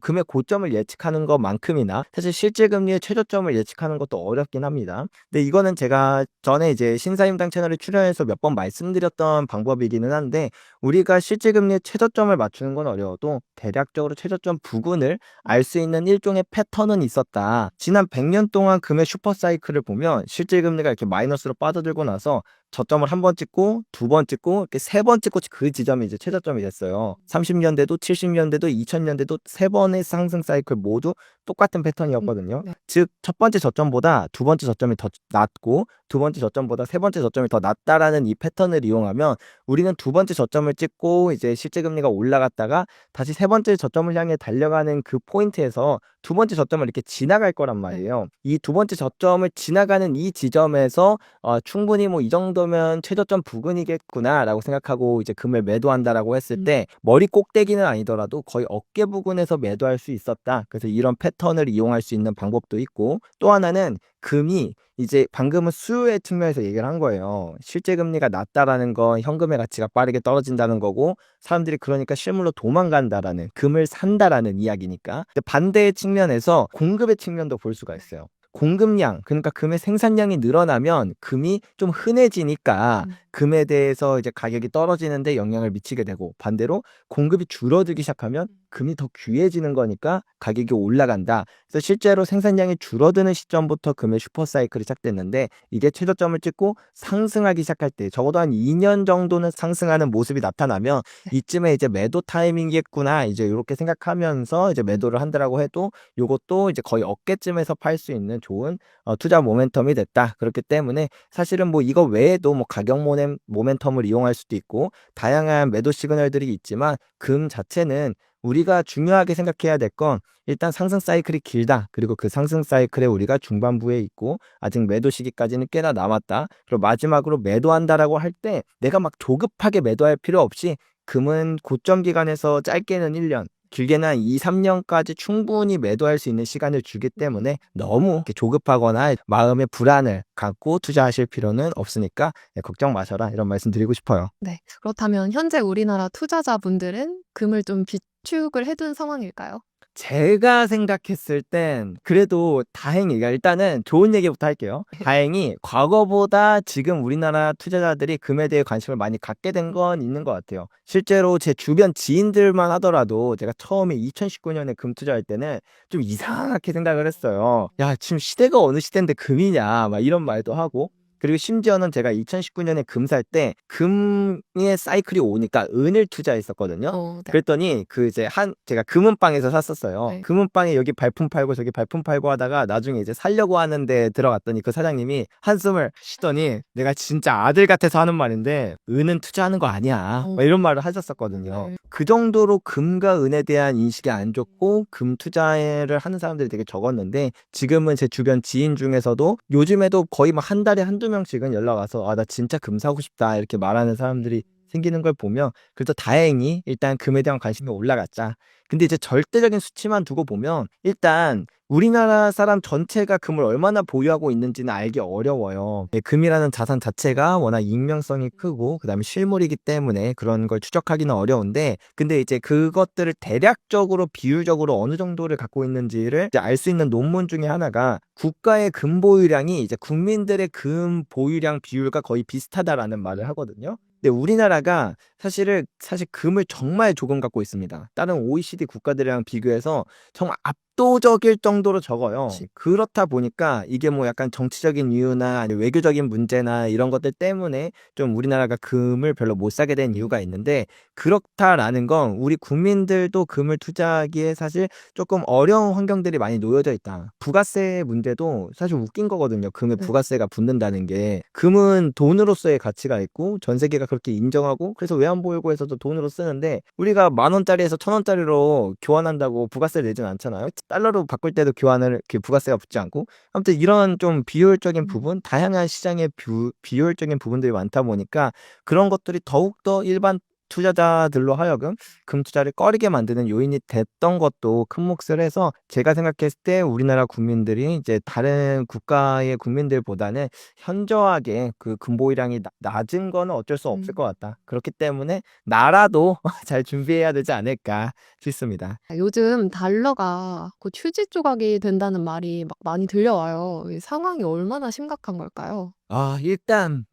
금의 고점을 예측하는 것만큼이나 사실 실질금리의 최저점을 예측하는 것도 어렵긴 합니다. 근데 이거는 제가 전에 이제 신사임당 채널에 출연해서 몇 번 말씀드렸던 방법이기는 한데 우리가 실질금리의 최저점을 맞추는 건 어려워도 대략적으로 최저점 부근을 알 수 있는 일종의 패턴은 있었다. 지난 100년 동안 금의 슈퍼사이클을 보면 실질금리가 이렇게 마이너스로 빠져들고 나서 저점을 한 번 찍고 두 번 찍고 이렇게 세 번 찍고 그 지점이 이제 최저점이 됐어요. 30년대도 70년대도 2000년대도 세 번의 상승 사이클 모두 똑같은 패턴이었거든요. 네. 즉 첫 번째 저점보다 두 번째 저점이 더 낮고 두 번째 저점보다 세 번째 저점이 더 낮다라는 이 패턴을 이용하면 우리는 두 번째 저점을 찍고 이제 실질금리가 올라갔다가 다시 세 번째 저점을 향해 달려가는 그 포인트에서 두 번째 저점을 이렇게 지나갈 거란 말이에요. 이 두 번째 저점을 지나가는 이 지점에서 충분히 뭐 이 정도면 최저점 부근이겠구나라고 생각하고 이제 금을 매도한다라고 했을 때 머리 꼭대기는 아니더라도 거의 어깨 부근에서 매도할 수 있었다. 그래서 이런 패턴을 이용할 수 있는 방법도 있고 또 하나는 금이 이제 방금은 수요의 측면에서 얘기를 한 거예요. 실제 금리가 낮다라는 건 현금의 가치가 빠르게 떨어진다는 거고 사람들이 그러니까 실물로 도망간다라는 금을 산다라는 이야기니까. 근데 반대의 측면에서 공급의 측면도 볼 수가 있어요. 공급량, 그러니까 금의 생산량이 늘어나면 금이 좀 흔해지니까 금에 대해서 이제 가격이 떨어지는데 영향을 미치게 되고 반대로 공급이 줄어들기 시작하면 금이 더 귀해지는 거니까 가격이 올라간다. 그래서 실제로 생산량이 줄어드는 시점부터 금의 슈퍼사이클이 시작됐는데 이게 최저점을 찍고 상승하기 시작할 때 적어도 한 2년 정도는 상승하는 모습이 나타나면 이쯤에 이제 매도 타이밍이겠구나 이제 이렇게 생각하면서 이제 매도를 한다라고 해도 이것도 이제 거의 어깨쯤에서 팔 수 있는 좋은 투자 모멘텀이 됐다. 그렇기 때문에 사실은 뭐 이거 외에도 뭐 가격 모멘텀을 이용할 수도 있고 다양한 매도 시그널들이 있지만 금 자체는 우리가 중요하게 생각해야 될 건 일단 상승 사이클이 길다. 그리고 그 상승 사이클에 우리가 중반부에 있고 아직 매도 시기까지는 꽤나 남았다. 그리고 마지막으로 매도한다라고 할 때 내가 막 조급하게 매도할 필요 없이 금은 고점 기간에서 짧게는 1년 길게는 한 2, 3년까지 충분히 매도할 수 있는 시간을 주기 때문에 너무 이렇게 조급하거나 마음의 불안을 갖고 투자하실 필요는 없으니까 걱정 마셔라 이런 말씀 드리고 싶어요. 네. 그렇다면 현재 우리나라 투자자분들은 금을 좀 비축을 해둔 상황일까요? 제가 생각했을 땐 그래도 다행히 일단은 좋은 얘기부터 할게요. 다행히 과거보다 지금 우리나라 투자자들이 금에 대해 관심을 많이 갖게 된 건 있는 것 같아요. 실제로 제 주변 지인들만 하더라도 제가 처음에 2019년에 금 투자할 때는 좀 이상하게 생각을 했어요. 야, 지금 시대가 어느 시대인데 금이냐, 막 이런 말도 하고. 그리고 심지어는 제가 2019년에 금 살 때 금의 사이클이 오니까 은을 투자했었거든요. 네. 그랬더니 제가 금은방에서 샀었어요. 네. 금은방에 여기 발품 팔고 저기 발품 팔고 하다가 나중에 이제 살려고 하는데 들어갔더니 그 사장님이 한숨을 쉬더니 내가 진짜 아들 같아서 하는 말인데 은은 투자하는 거 아니야. 막 이런 말을 하셨었거든요. 네. 그 정도로 금과 은에 대한 인식이 안 좋고 금 투자를 하는 사람들이 되게 적었는데 지금은 제 주변 지인 중에서도 요즘에도 거의 막 한 달에 한두 명씩은 연락 와서 나 진짜 금 사고 싶다 이렇게 말하는 사람들이 생기는 걸 보면 그래도 다행히 일단 금에 대한 관심이 올라갔자. 근데 이제 절대적인 수치만 두고 보면 일단 우리나라 사람 전체가 금을 얼마나 보유하고 있는지는 알기 어려워요. 금이라는 자산 자체가 워낙 익명성이 크고 그다음에 실물이기 때문에 그런 걸 추적하기는 어려운데 근데 이제 그것들을 대략적으로 비율적으로 어느 정도를 갖고 있는지를 알 수 있는 논문 중에 하나가 국가의 금 보유량이 이제 국민들의 금 보유량 비율과 거의 비슷하다라는 말을 하거든요. 근데 우리나라가 사실 금을 정말 조금 갖고 있습니다. 다른 OECD 국가들이랑 비교해서 정말 압도적일 정도로 적어요. 그렇다 보니까 이게 뭐 약간 정치적인 이유나 아니면 외교적인 문제나 이런 것들 때문에 좀 우리나라가 금을 별로 못 사게 된 이유가 있는데 그렇다라는 건 우리 국민들도 금을 투자하기에 사실 조금 어려운 환경들이 많이 놓여져 있다. 부가세 문제도 사실 웃긴 거거든요. 금에 부가세가 붙는다는 게. 금은 돈으로서의 가치가 있고 전 세계가 그렇게 인정하고 그래서 외환보유고에서도 돈으로 쓰는데 우리가 10,000원짜리에서 1,000원짜리로 교환한다고 부가세를 내진 않잖아요. 달러로 바꿀 때도 부가세가 붙지 않고 아무튼 이런 좀 비효율적인 부분, 다양한 시장의 비효율적인 부분들이 많다 보니까 그런 것들이 더욱더 일반 투자자들로 하여금 금 투자를 꺼리게 만드는 요인이 됐던 것도 큰 몫을 해서 제가 생각했을 때 우리나라 국민들이 이제 다른 국가의 국민들보다는 현저하게 그 금 보유량이 낮은 거는 어쩔 수 없을 것 같다. 그렇기 때문에 나라도 잘 준비해야 되지 않을까 싶습니다. 요즘 달러가 곧 휴지 조각이 된다는 말이 막 많이 들려와요. 이 상황이 얼마나 심각한 걸까요? 일단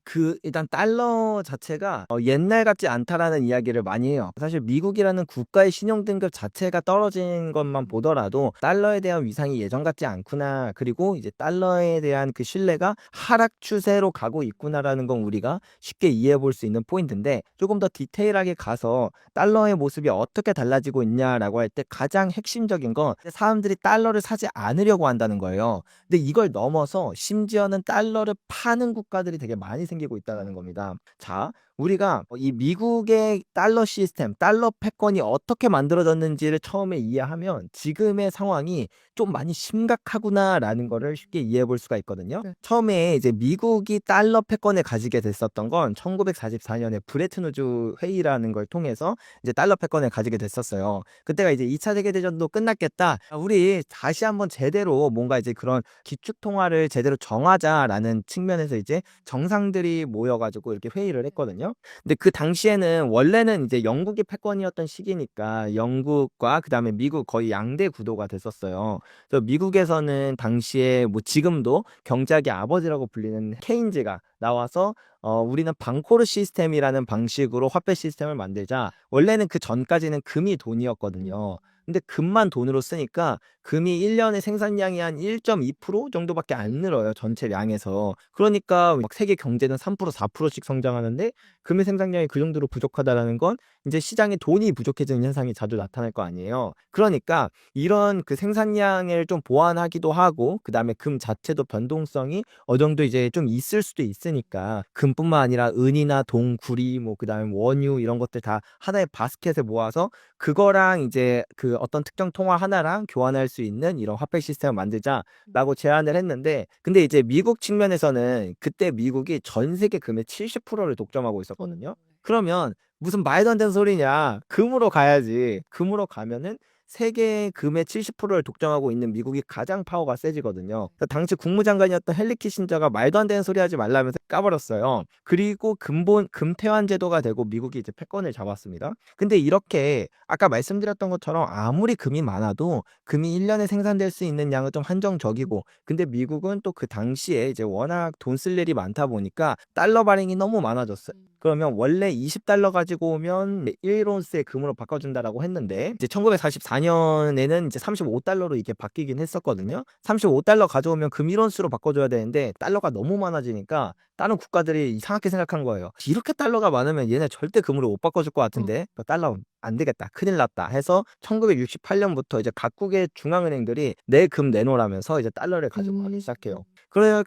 달러 자체가 옛날 같지 않다라는 이야기를 많이 해요. 사실 미국이라는 국가의 신용 등급 자체가 떨어진 것만 보더라도 달러에 대한 위상이 예전 같지 않구나. 그리고 이제 달러에 대한 그 신뢰가 하락 추세로 가고 있구나라는 건 우리가 쉽게 이해해 볼 수 있는 포인트인데 조금 더 디테일하게 가서 달러의 모습이 어떻게 달라지고 있냐라고 할 때 가장 핵심적인 건 사람들이 달러를 사지 않으려고 한다는 거예요. 근데 이걸 넘어서 심지어는 달러를 파는 국가들이 되게 많이 생기고 있다는 겁니다. 자, 우리가 이 미국의 달러 시스템, 달러 패권이 어떻게 만들어졌는지를 처음에 이해하면 지금의 상황이 좀 많이 심각하구나라는 거를 쉽게 이해해 볼 수가 있거든요. 처음에 이제 미국이 달러 패권을 가지게 됐었던 건 1944년에 브레튼 우즈 회의라는 걸 통해서 이제 달러 패권을 가지게 됐었어요. 그때가 이제 2차 세계대전도 끝났겠다. 우리 다시 한번 제대로 뭔가 이제 그런 기축 통화를 제대로 정하자라는 측면에서 이제 정상들이 모여가지고 이렇게 회의를 했거든요. 근데 그 당시에는 원래는 이제 영국이 패권이었던 시기니까 영국과 그 다음에 미국 거의 양대 구도가 됐었어요. 그래서 미국에서는 당시에 뭐 지금도 경제학의 아버지라고 불리는 케인즈가 나와서 우리는 방코르 시스템이라는 방식으로 화폐 시스템을 만들자. 원래는 그 전까지는 금이 돈이었거든요. 근데 금만 돈으로 쓰니까 금이 1년에 생산량이 한 1.2% 정도밖에 안 늘어요. 전체 량에서. 그러니까 막 세계 경제는 3% 4%씩 성장하는데 금의 생산량이 그 정도로 부족하다라는 건 이제 시장에 돈이 부족해지는 현상이 자주 나타날 거 아니에요. 그러니까 이런 그 생산량을 좀 보완하기도 하고 그다음에 금 자체도 변동성이 어느 정도 이제 좀 있을 수도 있으니까 금뿐만 아니라 은이나 동, 구리 뭐 그다음에 원유 이런 것들 다 하나의 바스켓에 모아서 그거랑 이제 그 어떤 특정 통화 하나랑 교환할 수 있는 이런 화폐 시스템을 만들자라고 제안을 했는데 근데 이제 미국 측면에서는 그때 미국이 전 세계 금의 70%를 독점하고 있었거든요. 그러면 무슨 말도 안 되는 소리냐. 금으로 가야지. 금으로 가면은 세계 금의 70%를 독점하고 있는 미국이 가장 파워가 세지거든요. 그래서 당시 국무장관이었던 헨리 키신저가 말도 안 되는 소리 하지 말라면서 까버렸어요. 그리고 금태환 제도가 되고 미국이 이제 패권을 잡았습니다. 근데 이렇게 아까 말씀드렸던 것처럼 아무리 금이 많아도 금이 1년에 생산될 수 있는 양은 좀 한정적이고, 근데 미국은 또 그 당시에 이제 워낙 돈 쓸 일이 많다 보니까 달러 발행이 너무 많아졌어요. 그러면 원래 20달러 가지고 오면 1온스의 금으로 바꿔준다라고 했는데, 이제 1944년에는 이제 35달러로 이게 바뀌긴 했었거든요. 35달러 가져오면 금 1온스로 바꿔줘야 되는데 달러가 너무 많아지니까 다른 국가들이 이상하게 생각한 거예요. 이렇게 달러가 많으면 얘네 절대 금으로 못 바꿔줄 것 같은데 달러 안 되겠다, 큰일 났다 해서 1968년부터 이제 각국의 중앙은행들이 내 금 내놓으라면서 이제 달러를 가져가기 시작해요.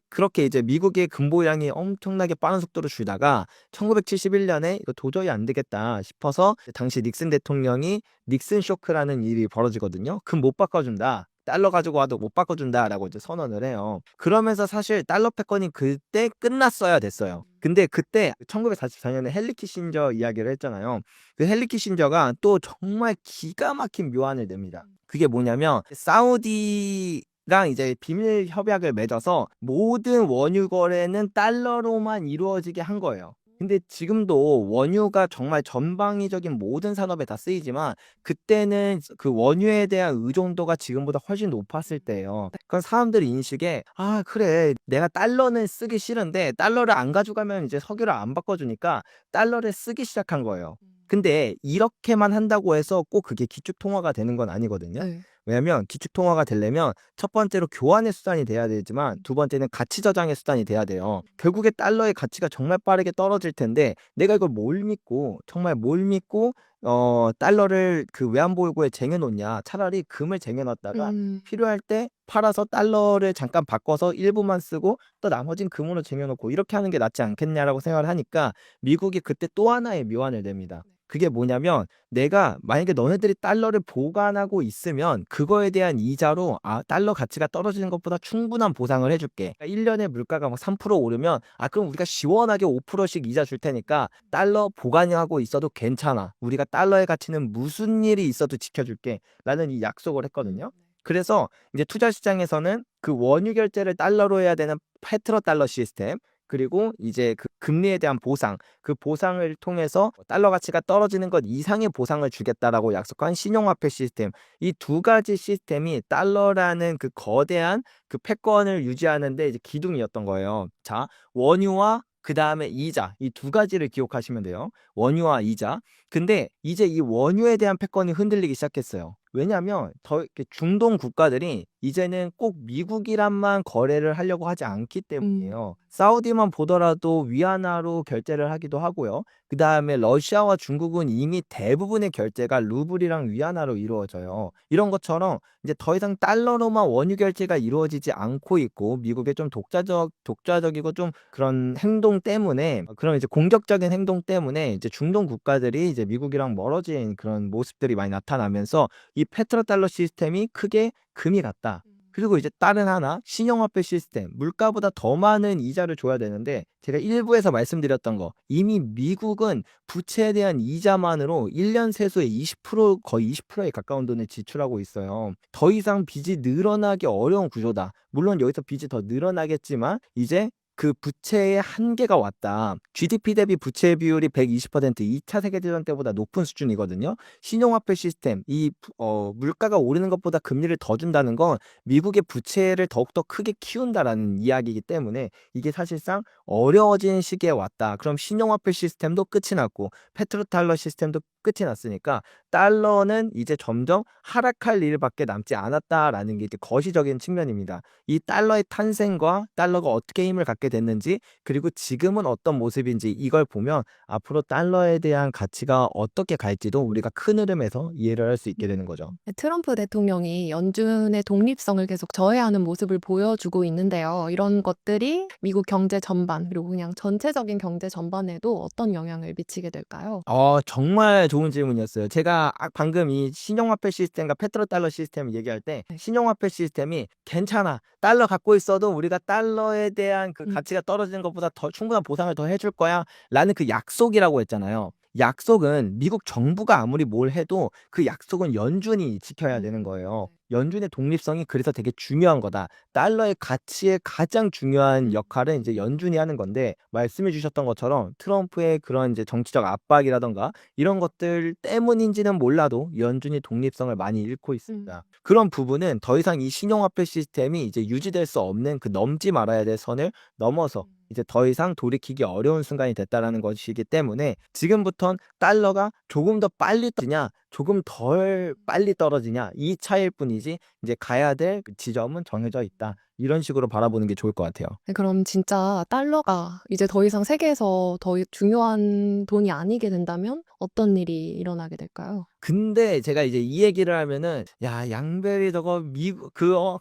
그렇게 이제 미국의 금보양이 엄청나게 빠른 속도로 줄다가 1971년에 이거 도저히 안 되겠다 싶어서 당시 닉슨 대통령이 닉슨 쇼크라는 일이 벌어지거든요. 금 못 바꿔준다, 달러 가지고 와도 못 바꿔준다라고 이제 선언을 해요. 그러면서 사실 달러 패권이 그때 끝났어야 됐어요. 근데 그때 1944년에 헨리 키신저 이야기를 했잖아요. 그 헨리 키신저가 또 정말 기가 막힌 묘안을 냅니다. 그게 뭐냐면 사우디랑 이제 비밀 협약을 맺어서 모든 원유 거래는 달러로만 이루어지게 한 거예요. 근데 지금도 원유가 정말 전방위적인 모든 산업에 다 쓰이지만 그때는 그 원유에 대한 의존도가 지금보다 훨씬 높았을 때예요. 그건 사람들의 인식에 그래, 내가 달러는 쓰기 싫은데 달러를 안 가져가면 이제 석유를 안 바꿔주니까 달러를 쓰기 시작한 거예요. 근데 이렇게만 한다고 해서 꼭 그게 기축통화가 되는 건 아니거든요. 네. 왜냐면 기축통화가 되려면 첫 번째로 교환의 수단이 돼야 되지만 두 번째는 가치 저장의 수단이 돼야 돼요. 결국에 달러의 가치가 정말 빠르게 떨어질 텐데 내가 이걸 정말 뭘 믿고 달러를 그 외환보유고에 쟁여놓냐. 차라리 금을 쟁여놨다가 필요할 때 팔아서 달러를 잠깐 바꿔서 일부만 쓰고 또 나머진 금으로 쟁여놓고 이렇게 하는 게 낫지 않겠냐라고 생각을 하니까 미국이 그때 또 하나의 묘안을 냅니다. 그게 뭐냐면 내가 만약에 너네들이 달러를 보관하고 있으면 그거에 대한 이자로 달러 가치가 떨어지는 것보다 충분한 보상을 해줄게. 1년에 물가가 막 3% 오르면 그럼 우리가 시원하게 5%씩 이자 줄 테니까 달러 보관하고 있어도 괜찮아. 우리가 달러의 가치는 무슨 일이 있어도 지켜줄게 라는 이 약속을 했거든요. 그래서 이제 투자 시장에서는 그 원유 결제를 달러로 해야 되는 페트로달러 시스템, 그리고 이제 그 금리에 대한 보상, 그 보상을 통해서 달러 가치가 떨어지는 것 이상의 보상을 주겠다라고 약속한 신용화폐 시스템, 이 두 가지 시스템이 달러라는 그 거대한 그 패권을 유지하는데 이제 기둥이었던 거예요. 자, 원유와 그 다음에 이자, 이 두 가지를 기억하시면 돼요. 원유와 이자. 근데 이제 이 원유에 대한 패권이 흔들리기 시작했어요. 왜냐하면 더 이렇게 중동 국가들이 이제는 꼭 미국이랑만 거래를 하려고 하지 않기 때문이에요. 사우디만 보더라도 위안화로 결제를 하기도 하고요. 그 다음에 러시아와 중국은 이미 대부분의 결제가 루블이랑 위안화로 이루어져요. 이런 것처럼 이제 더 이상 달러로만 원유 결제가 이루어지지 않고 있고 미국의 좀 독자적이고 좀 그런 행동 때문에, 그런 이제 공격적인 행동 때문에 이제 중동 국가들이 이제 미국이랑 멀어진 그런 모습들이 많이 나타나면서 이 페트로달러 시스템이 크게 금이 갔다. 그리고 이제 다른 하나, 신용화폐 시스템, 물가보다 더 많은 이자를 줘야 되는데 제가 일부에서 말씀드렸던 거, 이미 미국은 부채에 대한 이자만으로 1년 세수에 20%, 거의 20%에 가까운 돈을 지출하고 있어요. 더 이상 빚이 늘어나기 어려운 구조다. 물론 여기서 빚이 더 늘어나겠지만 이제 그 부채의 한계가 왔다. GDP 대비 부채 비율이 120%, 2차 세계대전 때보다 높은 수준이거든요. 신용화폐 시스템, 물가가 오르는 것보다 금리를 더 준다는 건 미국의 부채를 더욱더 크게 키운다라는 이야기이기 때문에 이게 사실상 어려워진 시기에 왔다. 그럼 신용화폐 시스템도 끝이 났고 페트로달러 시스템도 끝이 났으니까 달러는 이제 점점 하락할 일밖에 남지 않았다라는 게 이제 거시적인 측면입니다. 이 달러의 탄생과 달러가 어떻게 힘을 갖게 됐는지, 그리고 지금은 어떤 모습인지 이걸 보면 앞으로 달러에 대한 가치가 어떻게 갈지도 우리가 큰 흐름에서 이해를 할 수 있게 되는 거죠. 트럼프 대통령이 연준의 독립성을 계속 저해하는 모습을 보여주고 있는데요. 이런 것들이 미국 경제 전반, 그리고 그냥 전체적인 경제 전반에도 어떤 영향을 미치게 될까요? 정말 좋은 질문이었어요. 제가 방금 이 신용화폐 시스템과 페트로달러 시스템을 얘기할 때 신용화폐 시스템이 괜찮아, 달러 갖고 있어도 우리가 달러에 대한 그 가치가 떨어지는 것보다 더 충분한 보상을 더 해줄 거야 라는 그 약속이라고 했잖아요. 약속은 미국 정부가 아무리 뭘 해도 그 약속은 연준이 지켜야 되는 거예요. 연준의 독립성이 그래서 되게 중요한 거다. 달러의 가치의 가장 중요한 역할은 이제 연준이 하는 건데, 말씀해 주셨던 것처럼 트럼프의 그런 이제 정치적 압박이라던가 이런 것들 때문인지는 몰라도 연준이 독립성을 많이 잃고 있습니다. 그런 부분은 더 이상 이 신용화폐 시스템이 이제 유지될 수 없는 그 넘지 말아야 될 선을 넘어서 이제 더 이상 돌이키기 어려운 순간이 됐다라는 것이기 때문에 지금부턴 달러가 조금 더 빨리 떨어지냐 조금 덜 빨리 떨어지냐 이 차이일 뿐이지 이제 가야 될 지점은 정해져 있다. 이런 식으로 바라보는 게 좋을 것 같아요. 네, 그럼 진짜 달러가 이제 더 이상 세계에서 더 중요한 돈이 아니게 된다면 어떤 일이 일어나게 될까요? 근데 제가 이제 이 얘기를 하면은 야 양벨이 저거 미국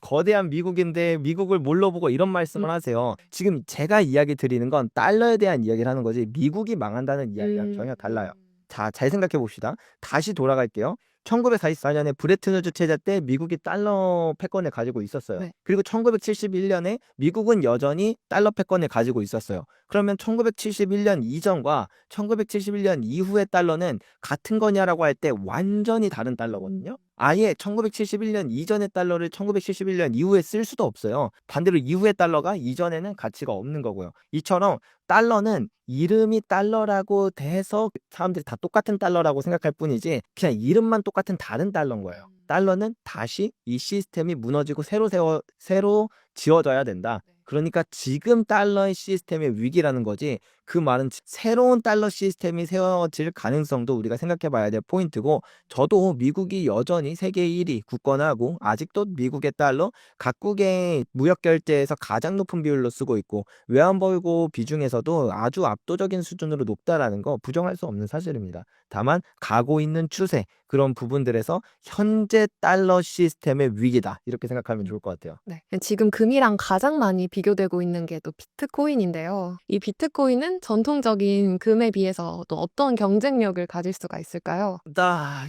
거대한 미국인데 미국을 뭘로 보고 이런 말씀을 하세요. 지금 제가 이야기 드리는 건 달러에 대한 이야기를 하는 거지 미국이 망한다는 이야기랑 전혀 달라요. 자, 잘 생각해 봅시다. 다시 돌아갈게요. 1944년에 브레튼 우즈 체제 때 미국이 달러 패권을 가지고 있었어요. 네. 그리고 1971년에 미국은 여전히 달러 패권을 가지고 있었어요. 그러면 1971년 이전과 1971년 이후의 달러는 같은 거냐라고 할 때 완전히 다른 달러거든요. 아예 1971년 이전의 달러를 1971년 이후에 쓸 수도 없어요. 반대로 이후의 달러가 이전에는 가치가 없는 거고요. 이처럼 달러는 이름이 달러라고 돼서 사람들이 다 똑같은 달러라고 생각할 뿐이지 그냥 이름만 똑같은 다른 달러인 거예요. 달러는 다시 이 시스템이 무너지고 새로 지어져야 된다. 그러니까 지금 달러의 시스템의 위기라는 거지 그 말은 새로운 달러 시스템이 세워질 가능성도 우리가 생각해 봐야 될 포인트고 저도 미국이 여전히 세계 1위 굳건하고 아직도 미국의 달러 각국의 무역 결제에서 가장 높은 비율로 쓰고 있고 외환보유 비중에서도 아주 압도적인 수준으로 높다라는 거 부정할 수 없는 사실입니다. 다만 가고 있는 추세 그런 부분들에서 현재 달러 시스템의 위기다 이렇게 생각하면 좋을 것 같아요. 네. 지금 금이랑 가장 많이 비교되고 있는 게 또 비트코인인데요. 이 비트코인은 전통적인 금에 비해서 또 어떤 경쟁력을 가질 수가 있을까요?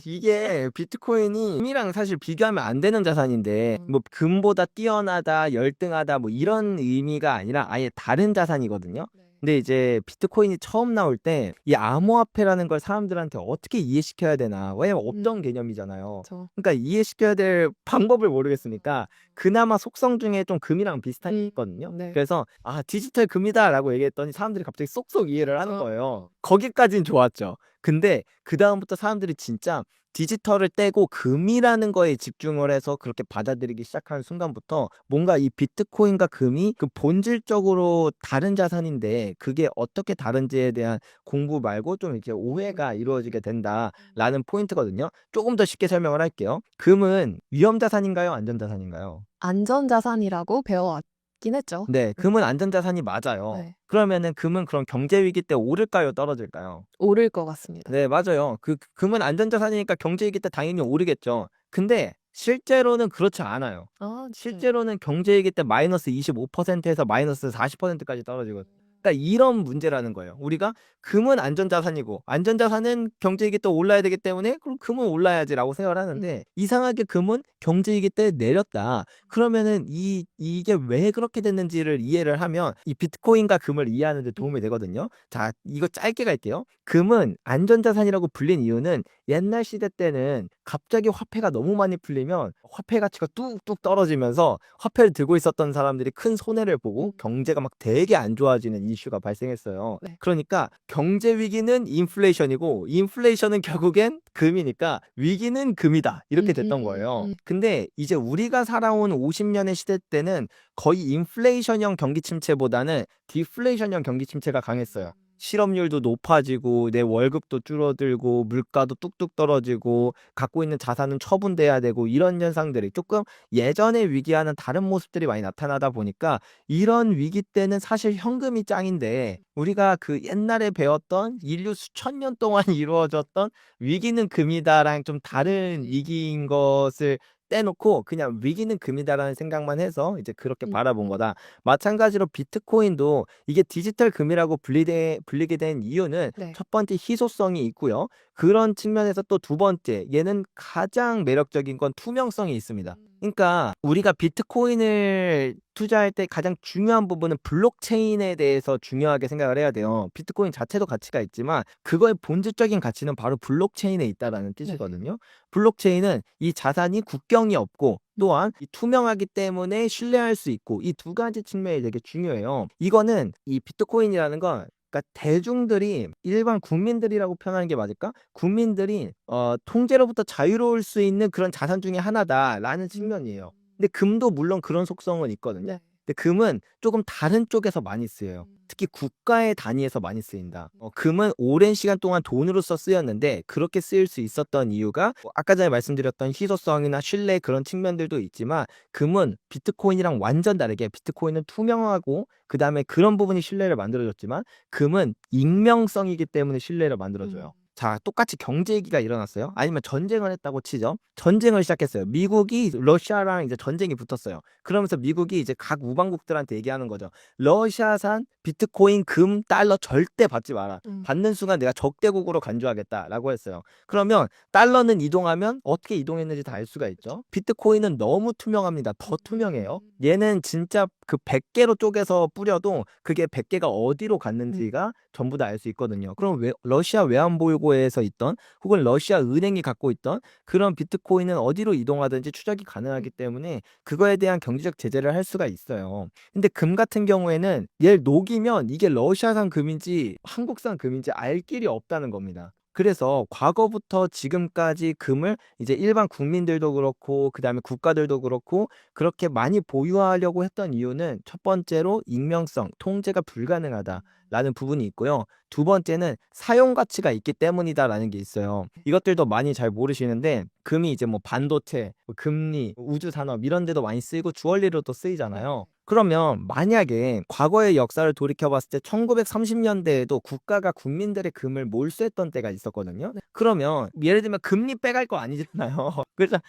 이게 비트코인이 금이랑 사실 비교하면 안 되는 자산인데 뭐 금보다 뛰어나다 열등하다 뭐 이런 의미가 아니라 아예 다른 자산이거든요. 근데 이제 비트코인이 처음 나올 때 이 암호화폐라는 걸 사람들한테 어떻게 이해시켜야 되나 왜냐면 없던 개념이잖아요. 그렇죠. 그러니까 이해시켜야 될 방법을 모르겠으니까 그나마 속성 중에 좀 금이랑 비슷한 게 있거든요. 네. 그래서 디지털 금이다라고 얘기했더니 사람들이 갑자기 쏙쏙 이해를 하는 그렇죠. 거예요. 거기까진 좋았죠. 근데 그다음부터 사람들이 진짜 디지털을 떼고 금이라는 거에 집중을 해서 그렇게 받아들이기 시작하는 순간부터 뭔가 이 비트코인과 금이 그 본질적으로 다른 자산인데 그게 어떻게 다른지에 대한 공부 말고 좀 이렇게 오해가 이루어지게 된다라는 포인트거든요. 조금 더 쉽게 설명을 할게요. 금은 위험 자산인가요? 안전 자산인가요? 안전자산이라고 배워왔긴 했죠. 네, 금은 안전 자산이 맞아요. 네. 그러면은 금은 그런 경제 위기 때 오를까요? 떨어질까요? 오를 것 같습니다. 네, 맞아요. 금은 안전자산이니까 경제 위기 때 당연히 오르겠죠. 근데 실제로는 그렇지 않아요. 네. 실제로는 경제 위기 때 마이너스 25%에서 마이너스 40%까지 떨어지거든요. 그러니까 이런 문제라는 거예요. 우리가 금은 안전자산이고 안전자산은 경제 위기 때 올라야 되기 때문에 그럼 금은 올라야지라고 생각을 하는데 이상하게 금은 경제 위기 때 내렸다. 그러면은 이게 왜 그렇게 됐는지를 이해를 하면 이 비트코인과 금을 이해하는 데 도움이 되거든요. 자, 이거 짧게 갈게요. 금은 안전자산이라고 불린 이유는 옛날 시대 때는 갑자기 화폐가 너무 많이 풀리면 화폐 가치가 뚝뚝 떨어지면서 화폐를 들고 있었던 사람들이 큰 손해를 보고 경제가 막 되게 안 좋아지는 이슈가 발생했어요. 네. 그러니까 경제 위기는 인플레이션이고 인플레이션은 결국엔 금이니까 위기는 금이다. 이렇게 됐던 거예요. 근데 이제 우리가 살아온 50년의 시대 때는 거의 인플레이션형 경기 침체보다는 디플레이션형 경기 침체가 강했어요. 실업률도 높아지고 내 월급도 줄어들고 물가도 뚝뚝 떨어지고 갖고 있는 자산은 처분돼야 되고 이런 현상들이 조금 예전의 위기와는 다른 모습들이 많이 나타나다 보니까 이런 위기 때는 사실 현금이 짱인데 우리가 그 옛날에 배웠던 인류 수천 년 동안 이루어졌던 위기는 금이다랑 좀 다른 위기인 것을 떼놓고 그냥 위기는 금이다라는 생각만 해서 이제 그렇게 바라본 거다. 마찬가지로 비트코인도 이게 디지털 금이라고 불리게 된 이유는 네. 첫 번째 희소성이 있고요. 그런 측면에서 또 두 번째 얘는 가장 매력적인 건 투명성이 있습니다. 그러니까 우리가 비트코인을 투자할 때 가장 중요한 부분은 블록체인에 대해서 중요하게 생각을 해야 돼요. 비트코인 자체도 가치가 있지만 그거의 본질적인 가치는 바로 블록체인에 있다라는 뜻이거든요. 블록체인은 이 자산이 국경이 없고 또한 이 투명하기 때문에 신뢰할 수 있고 이 두 가지 측면이 되게 중요해요. 이거는 이 비트코인이라는 건 그러니까 대중들이 일반 국민들이라고 표현하는 게 맞을까? 국민들이 통제로부터 자유로울 수 있는 그런 자산 중에 하나다라는 측면이에요. 근데 금도 물론 그런 속성은 있거든요. 네. 근데 금은 조금 다른 쪽에서 많이 쓰여요. 특히 국가의 단위에서 많이 쓰인다. 금은 오랜 시간 동안 돈으로서 쓰였는데 그렇게 쓰일 수 있었던 이유가 뭐 아까 전에 말씀드렸던 희소성이나 신뢰 그런 측면들도 있지만 금은 비트코인이랑 완전 다르게 비트코인은 투명하고 그 다음에 그런 부분이 신뢰를 만들어줬지만 금은 익명성이기 때문에 신뢰를 만들어줘요. 자, 똑같이 경제 위기가 일어났어요. 아니면 전쟁을 했다고 치죠. 전쟁을 시작했어요. 미국이 러시아랑 이제 전쟁이 붙었어요. 그러면서 미국이 이제 각 우방국들한테 얘기하는 거죠. 러시아산 비트코인, 금, 달러 절대 받지 마라. 받는 순간 내가 적대국으로 간주하겠다라고 했어요. 그러면 달러는 이동하면 어떻게 이동했는지 다 알 수가 있죠. 비트코인은 너무 투명합니다. 더 투명해요. 얘는 진짜 그 100개로 쪼개서 뿌려도 그게 100개가 어디로 갔는지가 전부 다 알 수 있거든요. 그럼 러시아 외환보유고에서 있던 혹은 러시아 은행이 갖고 있던 그런 비트코인은 어디로 이동하든지 추적이 가능하기 때문에 그거에 대한 경제적 제재를 할 수가 있어요. 근데 금 같은 경우에는 얘를 녹이면 이게 러시아산 금인지 한국산 금인지 알 길이 없다는 겁니다. 그래서 과거부터 지금까지 금을 이제 일반 국민들도 그렇고 그다음에 국가들도 그렇고 그렇게 많이 보유하려고 했던 이유는 첫 번째로 익명성, 통제가 불가능하다라는 부분이 있고요. 두 번째는 사용 가치가 있기 때문이다라는 게 있어요. 이것들도 많이 잘 모르시는데 금이 이제 뭐 반도체, 뭐 금리, 우주 산업 이런 데도 많이 쓰이고 주얼리로도 쓰이잖아요. 그러면 만약에 과거의 역사를 돌이켜 봤을 때 1930년대에도 국가가 국민들의 금을 몰수했던 때가 있었거든요. 그러면 예를 들면 금리 빼갈 거 아니잖아요. 그래서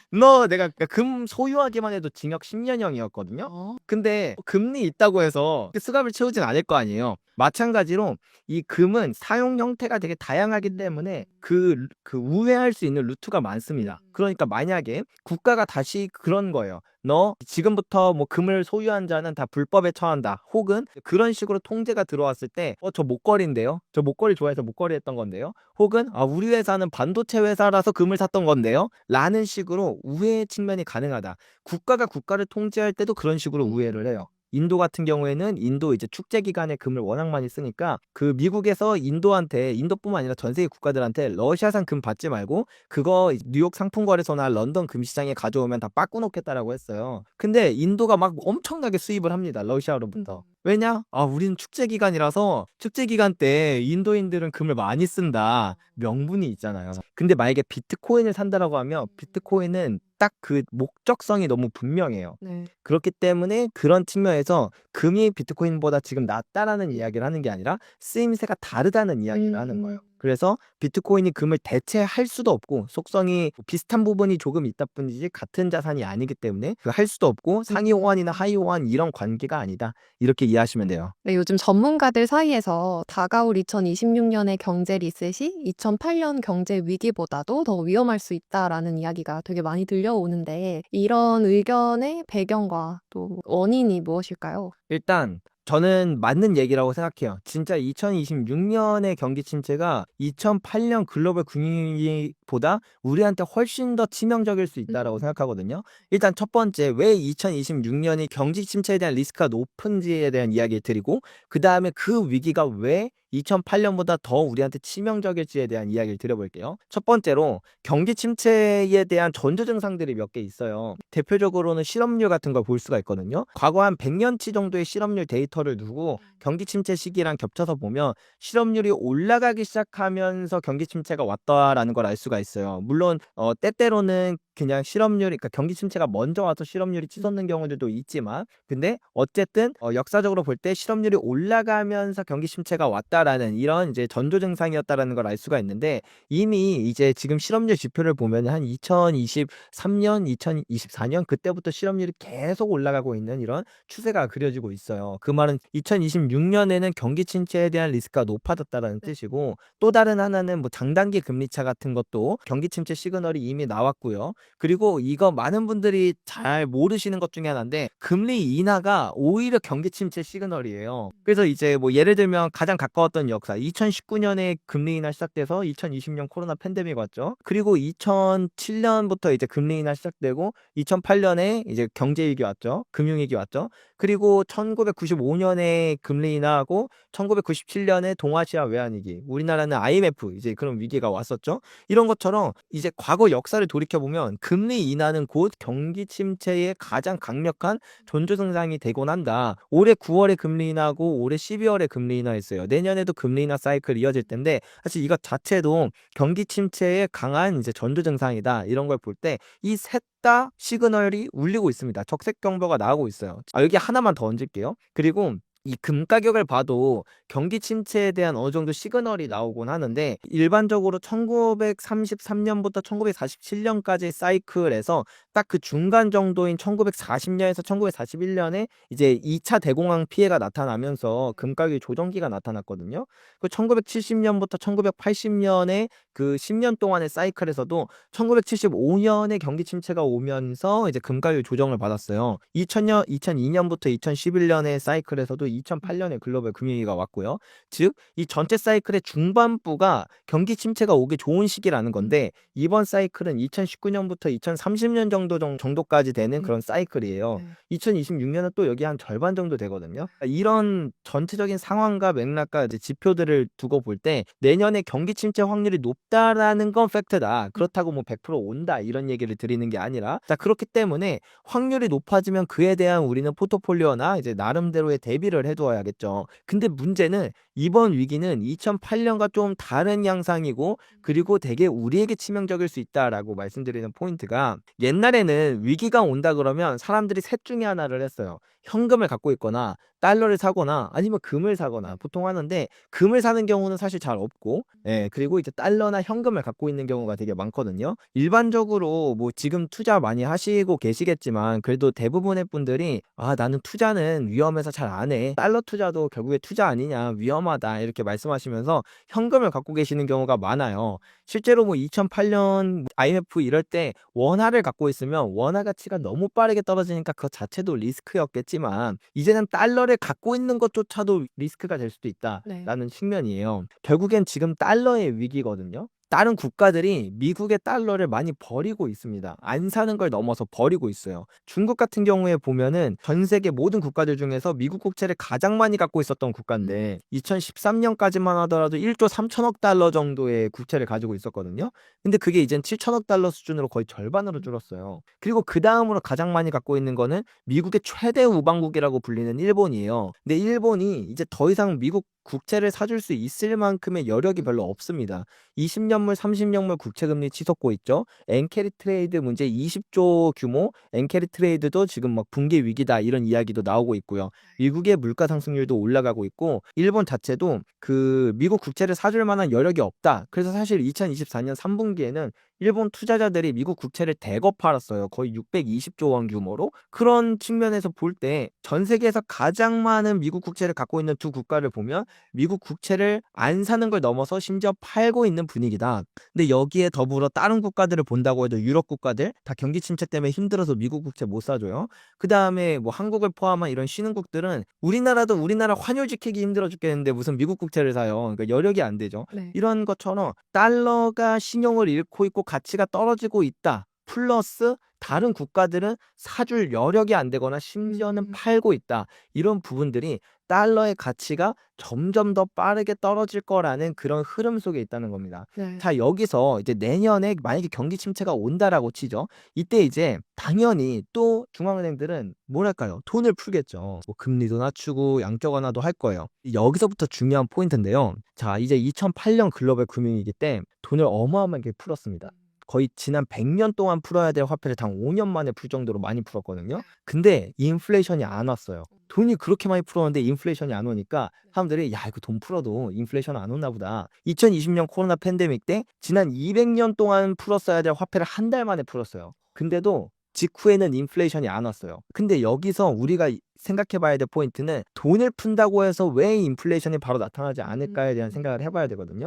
내가 금 소유하기만 해도 징역 10년형이었거든요. 근데 금리 있다고 해서 수갑을 채우진 않을 거 아니에요. 마찬가지로 이 금은 사용 형태가 되게 다양하기 때문에 그 우회할 수 있는 루트가 많습니다. 그러니까 만약에 국가가 다시 그런 거예요. 너 지금부터 뭐 금을 소유한 자는 다 불법에 처한다. 혹은 그런 식으로 통제가 들어왔을 때 저 목걸이인데요. 저 목걸이 좋아해서 목걸이 했던 건데요. 혹은 우리 회사는 반도체 회사라서 금을 샀던 건데요. 라는 식으로 우회 측면이 가능하다. 국가가 국가를 통제할 때도 그런 식으로 우회를 해요. 인도 같은 경우에는 인도 이제 축제 기간에 금을 워낙 많이 쓰니까 그 미국에서 인도뿐만 아니라 전 세계 국가들한테 러시아산 금 받지 말고 그거 뉴욕 상품거래소나 런던 금시장에 가져오면 다 빠꾸놓겠다라고 했어요. 근데 인도가 막 엄청나게 수입을 합니다. 러시아로부터. 왜냐? 우리는 축제 기간이라서 축제 기간 때 인도인들은 금을 많이 쓴다. 명분이 있잖아요. 근데 만약에 비트코인을 산다라고 하면 비트코인은 딱 그 목적성이 너무 분명해요. 네. 그렇기 때문에 그런 측면에서 금이 비트코인보다 지금 낫다라는 이야기를 하는 게 아니라 쓰임새가 다르다는 이야기를 하는 거예요. 그래서 비트코인이 금을 대체할 수도 없고 속성이 비슷한 부분이 조금 있다 뿐이지 같은 자산이 아니기 때문에 할 수도 없고 상위 호환이나 하위 호환 이런 관계가 아니다. 이렇게 이해하시면 돼요. 네, 요즘 전문가들 사이에서 다가올 2026년의 경제 리셋이 2008년 경제 위기보다도 더 위험할 수 있다라는 이야기가 되게 많이 들려오는데 이런 의견의 배경과 또 원인이 무엇일까요? 일단 저는 맞는 얘기라고 생각해요. 진짜 2026년의 경기 침체가 2008년 글로벌 금융위기보다 우리한테 훨씬 더 치명적일 수 있다라고 생각하거든요. 일단 첫 번째, 왜 2026년이 경기 침체에 대한 리스크가 높은지에 대한 이야기를 드리고 그 다음에 그 위기가 왜 2008년보다 더 우리한테 치명적일지에 대한 이야기를 드려볼게요. 첫 번째로 경기 침체에 대한 전조 증상들이 몇 개 있어요. 대표적으로는 실업률 같은 걸 볼 수가 있거든요. 과거 한 100년치 정도의 실업률 데이터를 두고 경기 침체 시기랑 겹쳐서 보면 실업률이 올라가기 시작하면서 경기 침체가 왔다라는 걸 알 수가 있어요. 물론 때때로는 그냥 그러니까 경기 침체가 먼저 와서 실업률이 치솟는 경우들도 있지만 근데 어쨌든 역사적으로 볼 때 실업률이 올라가면서 경기 침체가 왔다라는 이런 이제 전조 증상이었다라는 걸 알 수가 있는데 이미 이제 지금 실업률 지표를 보면 한 2023년, 2024년 그때부터 실업률이 계속 올라가고 있는 이런 추세가 그려지고 있어요. 그 말은 2026년에는 경기 침체에 대한 리스크가 높아졌다라는 뜻이고 또 다른 하나는 뭐 장단기 금리차 같은 것도 경기 침체 시그널이 이미 나왔고요. 그리고 이거 많은 분들이 잘 모르시는 것 중에 하나인데 금리 인하가 오히려 경기 침체 시그널이에요. 그래서 이제 뭐 예를 들면 가장 가까웠던 역사 2019년에 금리 인하 시작돼서 2020년 코로나 팬데믹 왔죠. 그리고 2007년부터 이제 금리 인하 시작되고 2008년에 이제 경제 위기 왔죠. 금융 위기 왔죠. 그리고 1995년에 금리 인하하고 1997년에 동아시아 외환위기, 우리나라는 IMF 이제 그런 위기가 왔었죠. 이런 것처럼 이제 과거 역사를 돌이켜보면 금리 인하는 곧 경기 침체의 가장 강력한 전조 증상이 되곤 한다. 올해 9월에 금리 인하하고 올해 12월에 금리 인하했어요. 내년에도 금리 인하 사이클이 이어질 텐데 사실 이것 자체도 경기 침체의 강한 이제 전조 증상이다. 이런 걸 볼 때 이 셋 다 시그널이 울리고 있습니다. 적색 경보가 나오고 있어요. 여기 하나만 더 얹을게요. 그리고 이 금 가격을 봐도 경기 침체에 대한 어느 정도 시그널이 나오곤 하는데 일반적으로 1933년부터 1947년까지 사이클에서 딱 그 중간 정도인 1940년에서 1941년에 이제 2차 대공황 피해가 나타나면서 금 가격의 조정기가 나타났거든요. 그 1970년부터 1980년에 그 10년 동안의 사이클에서도 1975년에 경기 침체가 오면서 이제 금 가격이 조정을 받았어요. 2002년부터 2011년의 사이클에서도 2008년에 글로벌 금융위기가 왔고요. 즉, 이 전체 사이클의 중반부가 경기 침체가 오기 좋은 시기라는 건데 이번 사이클은 2019년부터 2030년 정도까지 되는 그런 사이클이에요. 네. 2026년은 또 여기 한 절반 정도 되거든요. 이런 전체적인 상황과 맥락과 이제 지표들을 두고 볼 때 내년에 경기 침체 확률이 높다라는 건 팩트다. 그렇다고 뭐 100% 온다 이런 얘기를 드리는 게 아니라 자 그렇기 때문에 확률이 높아지면 그에 대한 우리는 포트폴리오나 이제 나름대로의 대비를 해두어야겠죠. 근데 문제는 이번 위기는 2008년과 좀 다른 양상이고 그리고 되게 우리에게 치명적일 수 있다라고 말씀드리는 포인트가 옛날에는 위기가 온다 그러면 사람들이 셋 중에 하나를 했어요. 현금을 갖고 있거나 달러를 사거나 아니면 금을 사거나 보통 하는데 금을 사는 경우는 사실 잘 없고 그리고 이제 달러나 현금을 갖고 있는 경우가 되게 많거든요. 일반적으로 뭐 지금 투자 많이 하시고 계시겠지만 그래도 대부분의 분들이 나는 투자는 위험해서 잘 안 해. 달러 투자도 결국에 투자 아니냐 위험하다 이렇게 말씀하시면서 현금을 갖고 계시는 경우가 많아요. 실제로 뭐 2008년 IMF 이럴 때 원화를 갖고 있으면 원화 가치가 너무 빠르게 떨어지니까 그것 자체도 리스크였겠지만 이제는 달러를 갖고 있는 것조차도 리스크가 될 수도 있다라는 측면이에요. 결국엔 지금 달러의 위기거든요. 다른 국가들이 미국의 달러를 많이 버리고 있습니다. 안 사는 걸 넘어서 버리고 있어요. 중국 같은 경우에 보면은 전 세계 모든 국가들 중에서 미국 국채를 가장 많이 갖고 있었던 국가인데 2013년까지만 하더라도 1조 3천억 달러 정도의 국채를 가지고 있었거든요. 근데 그게 이젠 7천억 달러 수준으로 거의 절반으로 줄었어요. 그리고 그 다음으로 가장 많이 갖고 있는 거는 미국의 최대 우방국이라고 불리는 일본이에요. 근데 일본이 이제 더 이상 미국 국채를 사줄 수 있을 만큼의 여력이 별로 없습니다. 20년물, 30년물 국채금리 치솟고 있죠. 엔캐리 트레이드 문제 20조 규모, 엔캐리 트레이드도 지금 막 붕괴 위기다 이런 이야기도 나오고 있고요. 미국의 물가 상승률도 올라가고 있고 일본 자체도 그 미국 국채를 사줄 만한 여력이 없다. 그래서 사실 2024년 3분기에는 일본 투자자들이 미국 국채를 대거 팔았어요. 거의 620조 원 규모로. 그런 측면에서 볼 때 전 세계에서 가장 많은 미국 국채를 갖고 있는 두 국가를 보면 미국 국채를 안 사는 걸 넘어서 심지어 팔고 있는 분위기다. 근데 여기에 더불어 다른 국가들을 본다고 해도 유럽 국가들 다 경기 침체 때문에 힘들어서 미국 국채 못 사줘요. 그 다음에 뭐 한국을 포함한 이런 신흥국들은 우리나라도 우리나라 환율 지키기 힘들어 죽겠는데 무슨 미국 국채를 사요. 그러니까 여력이 안 되죠. 이런 것처럼 달러가 신용을 잃고 있고 가치가 떨어지고 있다. 플러스 다른 국가들은 사줄 여력이 안 되거나 심지어는 팔고 있다. 이런 부분들이 달러의 가치가 점점 더 빠르게 떨어질 거라는 그런 흐름 속에 있다는 겁니다. 자, 여기서 이제 내년에 만약에 경기 침체가 온다라고 치죠. 이때 이제 당연히 또 중앙은행들은 뭐랄까요? 돈을 풀겠죠. 뭐 금리도 낮추고 양적 완화도 할 거예요. 여기서부터 중요한 포인트인데요. 자, 이제 2008년 글로벌 금융위기 때 돈을 어마어마하게 풀었습니다. 거의 지난 100년 동안 풀어야 될 화폐를 단 5년 만에 풀 정도로 많이 풀었거든요. 근데 인플레이션이 안 왔어요. 돈이 그렇게 많이 풀었는데 인플레이션이 안 오니까 사람들이 야 이거 돈 풀어도 인플레이션 안 오나 보다. 2020년 코로나 팬데믹 때 지난 200년 동안 풀었어야 될 화폐를 한 달 만에 풀었어요. 근데도 직후에는 인플레이션이 안 왔어요. 근데 여기서 우리가 생각해 봐야 될 포인트는 돈을 푼다고 해서 왜 인플레이션이 바로 나타나지 않을까에 대한 생각을 해봐야 되거든요.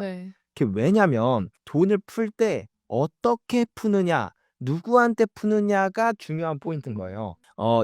왜냐면 돈을 풀 때 어떻게 푸느냐 누구한테 푸느냐가 중요한 포인트인 거예요.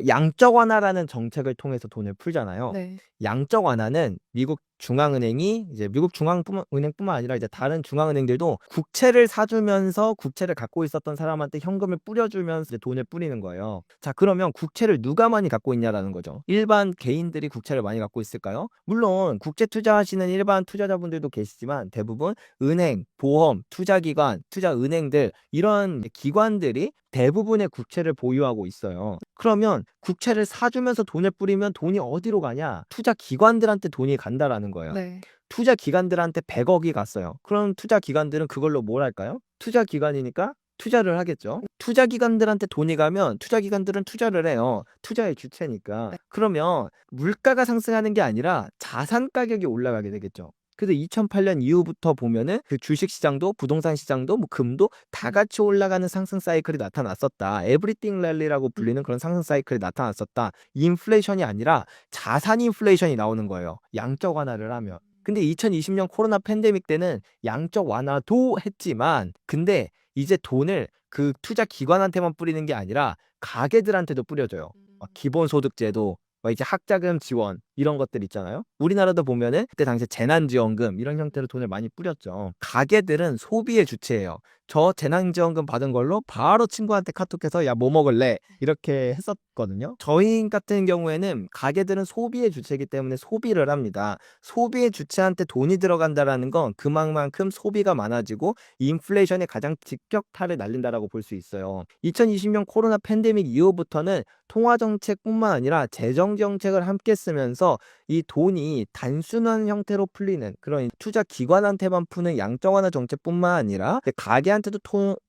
양적 완화라는 정책을 통해서 돈을 풀잖아요. 네. 양적 완화는 미국 중앙은행이 이제 미국 중앙은행뿐만 아니라 이제 다른 중앙은행들도 국채를 사주면서 국채를 갖고 있었던 사람한테 현금을 뿌려주면서 이제 돈을 뿌리는 거예요. 자, 그러면 국채를 누가 많이 갖고 있냐라는 거죠. 일반 개인들이 국채를 많이 갖고 있을까요? 물론 국채 투자하시는 일반 투자자분들도 계시지만 대부분 은행, 보험, 투자기관, 투자은행들 이런 기관들이 대부분의 국채를 보유하고 있어요. 그러면 국채를 사주면서 돈을 뿌리면 돈이 어디로 가냐? 투자 기관들한테 돈이 간다라는 거예요. 네. 투자 기관들한테 100억이 갔어요. 그럼 투자 기관들은 그걸로 뭘 할까요? 투자 기관이니까 투자를 하겠죠. 투자 기관들한테 돈이 가면 투자 기관들은 투자를 해요. 투자의 주체니까. 네. 그러면 물가가 상승하는 게 아니라 자산 가격이 올라가게 되겠죠. 그래서 2008년 이후부터 보면은 그 주식 시장도 부동산 시장도 뭐 금도 다 같이 올라가는 상승 사이클이 나타났었다. 에브리띵 랠리라고 불리는 그런 상승 사이클이 나타났었다. 인플레이션이 아니라 자산 인플레이션이 나오는 거예요. 양적 완화를 하면. 근데 2020년 코로나 팬데믹 때는 양적 완화도 했지만 근데 이제 돈을 그 투자 기관한테만 뿌리는 게 아니라 가게들한테도 뿌려줘요. 막 기본소득제도 막 이제 학자금 지원 이런 것들 있잖아요. 우리나라도 보면은 그때 당시에 재난지원금 이런 형태로 돈을 많이 뿌렸죠. 가게들은 소비의 주체예요. 저 재난지원금 받은 걸로 바로 친구한테 카톡해서 야 뭐 먹을래? 이렇게 했었거든요. 저희 같은 경우에는 가게들은 소비의 주체이기 때문에 소비를 합니다. 소비의 주체한테 돈이 들어간다라는 건 그만큼 소비가 많아지고 인플레이션에 가장 직격탄을 날린다라고 볼 수 있어요. 2020년 코로나 팬데믹 이후부터는 통화정책뿐만 아니라 재정정책을 함께 쓰면서 이 돈이 단순한 형태로 풀리는 그런 투자 기관한테만 푸는 양적 완화 정책뿐만 아니라 가게한테도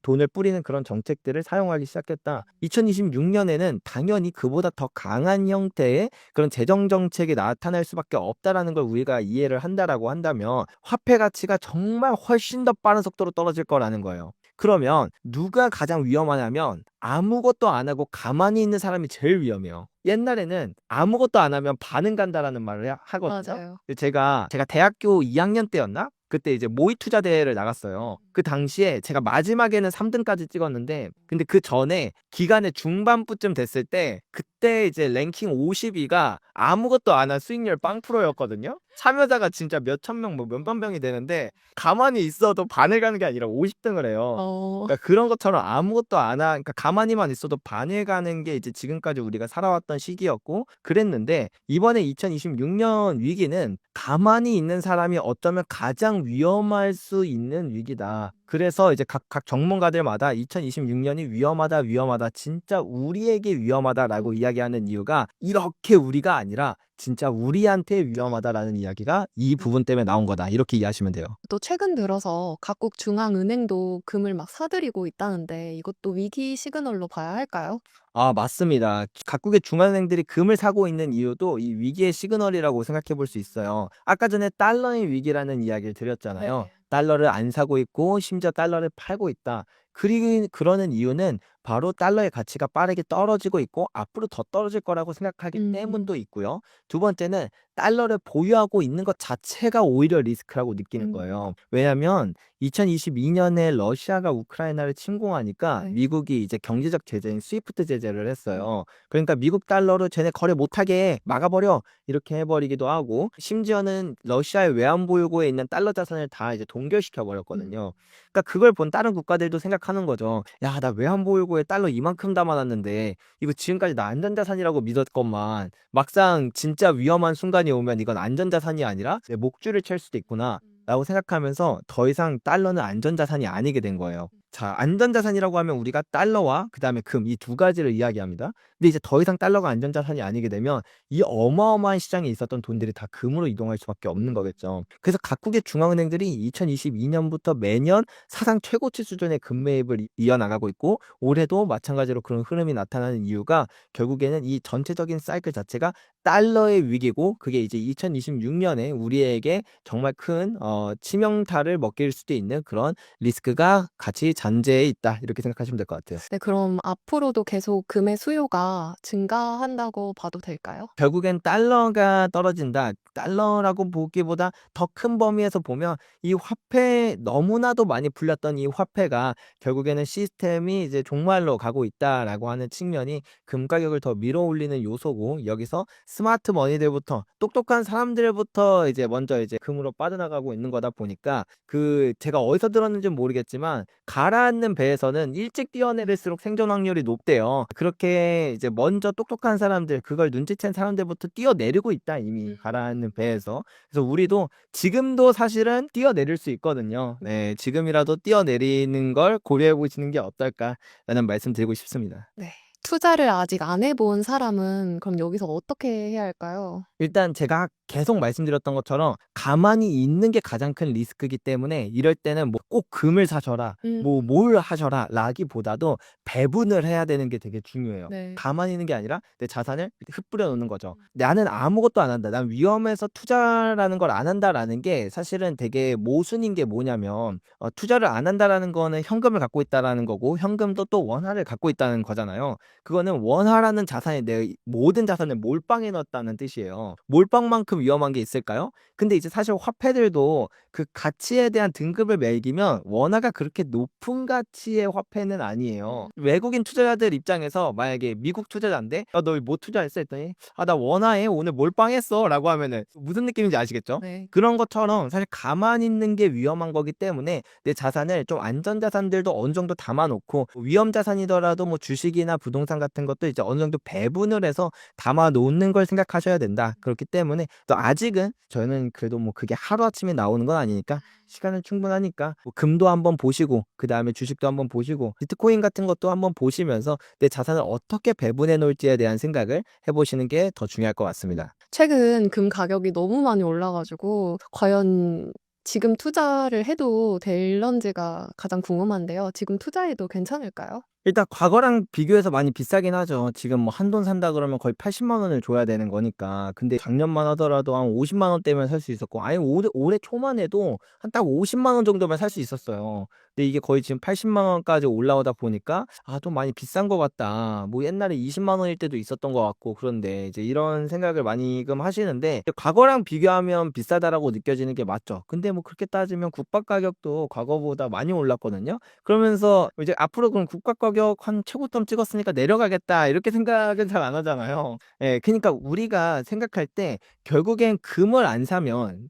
돈을 뿌리는 그런 정책들을 사용하기 시작했다. 2026년에는 당연히 그보다 더 강한 형태의 그런 재정 정책이 나타날 수밖에 없다라는 걸 우리가 이해를 한다라고 한다면 화폐 가치가 정말 훨씬 더 빠른 속도로 떨어질 거라는 거예요. 그러면 누가 가장 위험하냐면 아무것도 안 하고 가만히 있는 사람이 제일 위험해요. 옛날에는 아무것도 안 하면 반은 간다라는 말을 하거든요. 맞아요. 제가 대학교 2학년 때였나? 그때 이제 모의 투자 대회를 나갔어요. 그 당시에 제가 마지막에는 3등까지 찍었는데 근데 그 전에 기간의 중반부쯤 됐을 때 그때 이제 랭킹 52가 아무것도 안 한 수익률 0%였거든요. 참여자가 진짜 몇천 명, 뭐 몇만 명이 되는데 가만히 있어도 반을 가는 게 아니라 50등을 해요. 그러니까 그런 것처럼 아무것도 안 그러니까 가만히만 있어도 반을 가는 게 이제 지금까지 우리가 살아왔던 시기였고 그랬는데 이번에 2026년 위기는 가만히 있는 사람이 어쩌면 가장 위험할 수 있는 위기다. 그래서 이제 각 전문가들마다 2026년이 위험하다, 진짜 우리에게 위험하다라고 이야기하는 이유가 이렇게 우리가 아니라 진짜 우리한테 위험하다라는 이야기가 이 부분 때문에 나온 거다. 이렇게 이해하시면 돼요. 또 최근 들어서 각국 중앙은행도 금을 막 사들이고 있다는데 이것도 위기 시그널로 봐야 할까요? 아, 맞습니다. 각국의 중앙은행들이 금을 사고 있는 이유도 이 위기의 시그널이라고 생각해 볼 수 있어요. 아까 전에 달러의 위기라는 이야기를 드렸잖아요. 네. 달러를 안 사고 있고 심지어 달러를 팔고 있다. 그러는 이유는 바로 달러의 가치가 빠르게 떨어지고 있고 앞으로 더 떨어질 거라고 생각하기 때문도 있고요. 두 번째는 달러를 보유하고 있는 것 자체가 오히려 리스크라고 느끼는 거예요. 왜냐하면 2022년에 러시아가 우크라이나를 침공하니까 네. 미국이 이제 경제적 제재인 스위프트 제재를 했어요. 그러니까 미국 달러로 쟤네 거래 못하게 막아버려 이렇게 해버리기도 하고 심지어는 러시아의 외환보유고에 있는 달러 자산을 다 이제 동결시켜 버렸거든요. 그러니까 그걸 본 다른 국가들도 생각하는 거죠. 야, 나 외환보유고에 달러 이만큼 담아놨는데 이거 지금까지 나 안전자산이라고 믿었건만 막상 진짜 위험한 순간이 오면 이건 안전자산이 아니라 내 목줄을 챌 수도 있구나 라고 생각하면서 더 이상 달러는 안전자산이 아니게 된 거예요. 자, 안전자산이라고 하면 우리가 달러와 그 다음에 금 이 두 가지를 이야기합니다. 근데 이제 더 이상 달러가 안전자산이 아니게 되면 이 어마어마한 시장에 있었던 돈들이 다 금으로 이동할 수밖에 없는 거겠죠. 그래서 각국의 중앙은행들이 2022년부터 매년 사상 최고치 수준의 금 매입을 이어나가고 있고 올해도 마찬가지로 그런 흐름이 나타나는 이유가 결국에는 이 전체적인 사이클 자체가 달러의 위기고 그게 이제 2026년에 우리에게 정말 큰 치명타를 먹일 수도 있는 그런 리스크가 같이 잔재에 있다 이렇게 생각하시면 될 것 같아요. 네, 그럼 앞으로도 계속 금의 수요가 증가한다고 봐도 될까요? 결국엔 달러가 떨어진다. 달러라고 보기보다 더 큰 범위에서 보면 이 화폐 너무나도 많이 불렸던 이 화폐가 결국에는 시스템이 이제 종말로 가고 있다라고 하는 측면이 금 가격을 더 밀어올리는 요소고 여기서 스마트 머니들부터 똑똑한 사람들부터 이제 먼저 이제 금으로 빠져나가고 있는 거다 보니까 그 제가 어디서 들었는지는 모르겠지만 가라앉는 배에서는 일찍 뛰어내릴수록 생존 확률이 높대요. 그렇게 이제 먼저 똑똑한 사람들 그걸 눈치챈 사람들부터 뛰어내리고 있다 이미 가라앉는 배에서. 그래서 우리도 지금도 사실은 뛰어내릴 수 있거든요. 네, 지금이라도 뛰어내리는 걸 고려해 보시는 게 어떨까라는 말씀 드리고 싶습니다. 네. 투자를 아직 안 해본 사람은 그럼 여기서 어떻게 해야 할까요? 일단 제가 계속 말씀드렸던 것처럼 가만히 있는 게 가장 큰 리스크이기 때문에 이럴 때는 뭐 꼭 금을 사셔라, 뭐 뭘 하셔라 라기보다도 배분을 해야 되는 게 되게 중요해요. 네. 가만히 있는 게 아니라 내 자산을 흩뿌려 놓는 거죠. 나는 아무것도 안 한다. 난 위험해서 투자라는 걸 안 한다라는 게 사실은 되게 모순인 게 뭐냐면 투자를 안 한다라는 거는 현금을 갖고 있다라는 거고 현금도 또 원화를 갖고 있다는 거잖아요. 그거는 원화라는 자산에 내 모든 자산을 몰빵해 넣었다는 뜻이에요. 몰빵만큼 위험한 게 있을까요? 근데 이제 사실 화폐들도 그 가치에 대한 등급을 매기면 원화가 그렇게 높은 가치의 화폐는 아니에요. 외국인 투자자들 입장에서 만약에 미국 투자자인데 너 뭐 투자했어? 했더니 나 원화에 오늘 몰빵했어 라고 하면은 무슨 느낌인지 아시겠죠? 네. 그런 것처럼 사실 가만히 있는 게 위험한 거기 때문에 내 자산을 좀 안전자산들도 어느 정도 담아놓고 위험자산이더라도 뭐 주식이나 부동산 같은 것도 이제 어느 정도 배분을 해서 담아놓는 걸 생각하셔야 된다. 그렇기 때문에 또 아직은 저는 그래도 뭐 그게 하루아침에 나오는 건 아니니까 시간은 충분하니까 뭐 금도 한번 보시고 그 다음에 주식도 한번 보시고 비트코인 같은 것도 한번 보시면서 내 자산을 어떻게 배분해 놓을지에 대한 생각을 해보시는 게 더 중요할 것 같습니다. 최근 금 가격이 너무 많이 올라가지고 과연 지금 투자를 해도 될런지가 가장 궁금한데요. 지금 투자해도 괜찮을까요? 일단 과거랑 비교해서 많이 비싸긴 하죠. 지금 뭐 한돈 산다 그러면 거의 80만 원을 줘야 되는 거니까. 근데 작년만 하더라도 한 50만 원대면 살 수 있었고 아니 올해 초만 해도 한 딱 50만 원 정도면 살 수 있었어요. 근데 이게 거의 지금 80만 원까지 올라오다 보니까 좀 많이 비싼 것 같다. 뭐 옛날에 20만 원일 때도 있었던 것 같고 그런데 이제 이런 생각을 많이금 하시는데 과거랑 비교하면 비싸다라고 느껴지는 게 맞죠. 근데 뭐 그렇게 따지면 국밥 가격도 과거보다 많이 올랐거든요. 그러면서 이제 앞으로 그럼 국밥 가격 한 최고점 찍었으니까 내려가겠다 이렇게 생각은 잘 안 하잖아요. 예, 그러니까 우리가 생각할 때 결국엔 금을 안 사면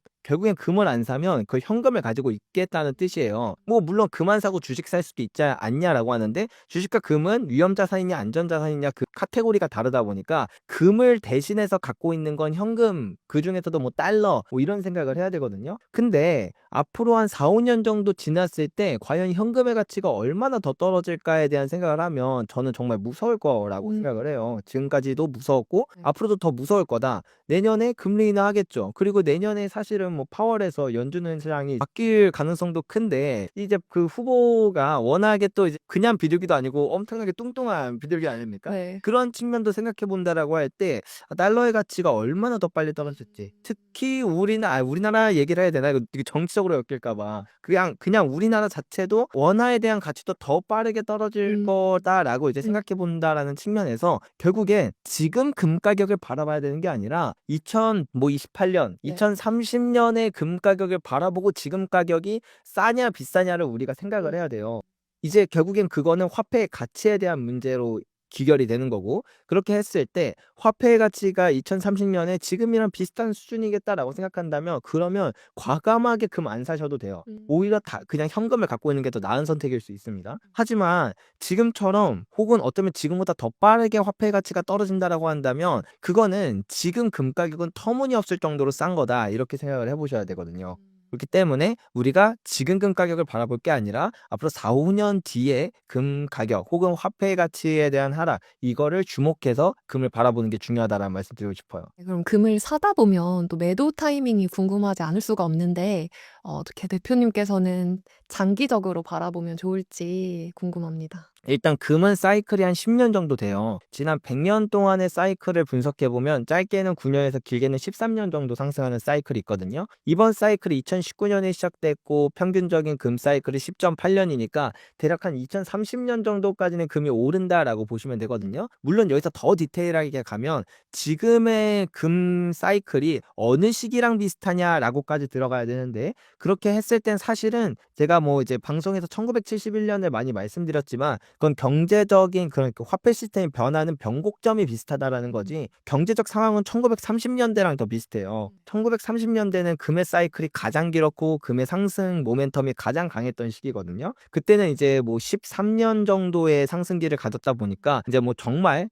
그 현금을 가지고 있겠다는 뜻이에요. 뭐 물론 금 안 사고 주식 살 수도 있지 않냐라고 하는데 주식과 금은 위험자산이냐 안전자산이냐 그 카테고리가 다르다 보니까 금을 대신해서 갖고 있는 건 현금 그중에서도 뭐 달러 뭐 이런 생각을 해야 되거든요. 근데 앞으로 한 4, 5년 정도 지났을 때 과연 현금의 가치가 얼마나 더 떨어질까에 대한 생각을 하면 저는 정말 무서울 거라고 생각을 해요. 지금까지도 무서웠고 네. 앞으로도 더 무서울 거다. 내년에 금리 인하하겠죠. 그리고 내년에 사실은 뭐 파월에서 연준의장이 바뀔 가능성도 큰데 이제 그 후보가 워낙에 또 이제 그냥 비둘기도 아니고 엄청나게 뚱뚱한 비둘기 아닙니까? 네. 그런 측면도 생각해 본다라고 할 때 달러의 가치가 얼마나 더 빨리 떨어질지. 특히 우리나라 얘기를 해야 되나? 이거 되게 정치적으로 엮일까 봐. 그냥 우리나라 자체도 원화에 대한 가치도 더 빠르게 떨어질 거다라고 이제 생각해 본다라는 측면에서 결국엔 지금 금 가격을 바라봐야 되는 게 아니라 2028년, 네. 2030년의 금 가격을 바라보고 지금 가격이 싸냐 비싸냐를 우리가 생각을 해야 돼요. 이제 결국엔 그거는 화폐의 가치에 대한 문제로 귀결이 되는 거고 그렇게 했을 때 화폐의 가치가 2030년에 지금이랑 비슷한 수준이겠다라고 생각한다면 그러면 과감하게 금 안 사셔도 돼요. 오히려 다 그냥 현금을 갖고 있는 게 더 나은 선택일 수 있습니다. 하지만 지금처럼 혹은 어쩌면 지금보다 더 빠르게 화폐의 가치가 떨어진다라고 한다면 그거는 지금 금 가격은 터무니없을 정도로 싼 거다 이렇게 생각을 해보셔야 되거든요. 그렇기 때문에 우리가 지금 금 가격을 바라볼 게 아니라 앞으로 4, 5년 뒤에 금 가격 혹은 화폐의 가치에 대한 하락 이거를 주목해서 금을 바라보는 게 중요하다라는 말씀 드리고 싶어요. 네, 그럼 금을 사다 보면 또 매도 타이밍이 궁금하지 않을 수가 없는데 어떻게 대표님께서는 장기적으로 바라보면 좋을지 궁금합니다. 일단 금은 사이클이 한 10년 정도 돼요. 지난 100년 동안의 사이클을 분석해보면 짧게는 9년에서 길게는 13년 정도 상승하는 사이클이 있거든요. 이번 사이클이 2019년에 시작됐고 평균적인 금 사이클이 10.8년이니까 대략 한 2030년 정도까지는 금이 오른다라고 보시면 되거든요. 물론 여기서 더 디테일하게 가면 지금의 금 사이클이 어느 시기랑 비슷하냐라고까지 들어가야 되는데, 그렇게 했을 땐 사실은 제가 뭐 이제 방송에서 1971년을 많이 말씀드렸지만 그건 경제적인 그런 그 화폐 시스템이 변하는 변곡점이 비슷하다라는 거지, 경제적 상황은 1930년대랑 더 비슷해요. 1930년대는 금의 사이클이 가장 길었고 금의 상승 모멘텀이 가장 강했던 시기거든요. 그때는 이제 뭐 13년 정도의 상승기를 가졌다 보니까 이제 뭐 정말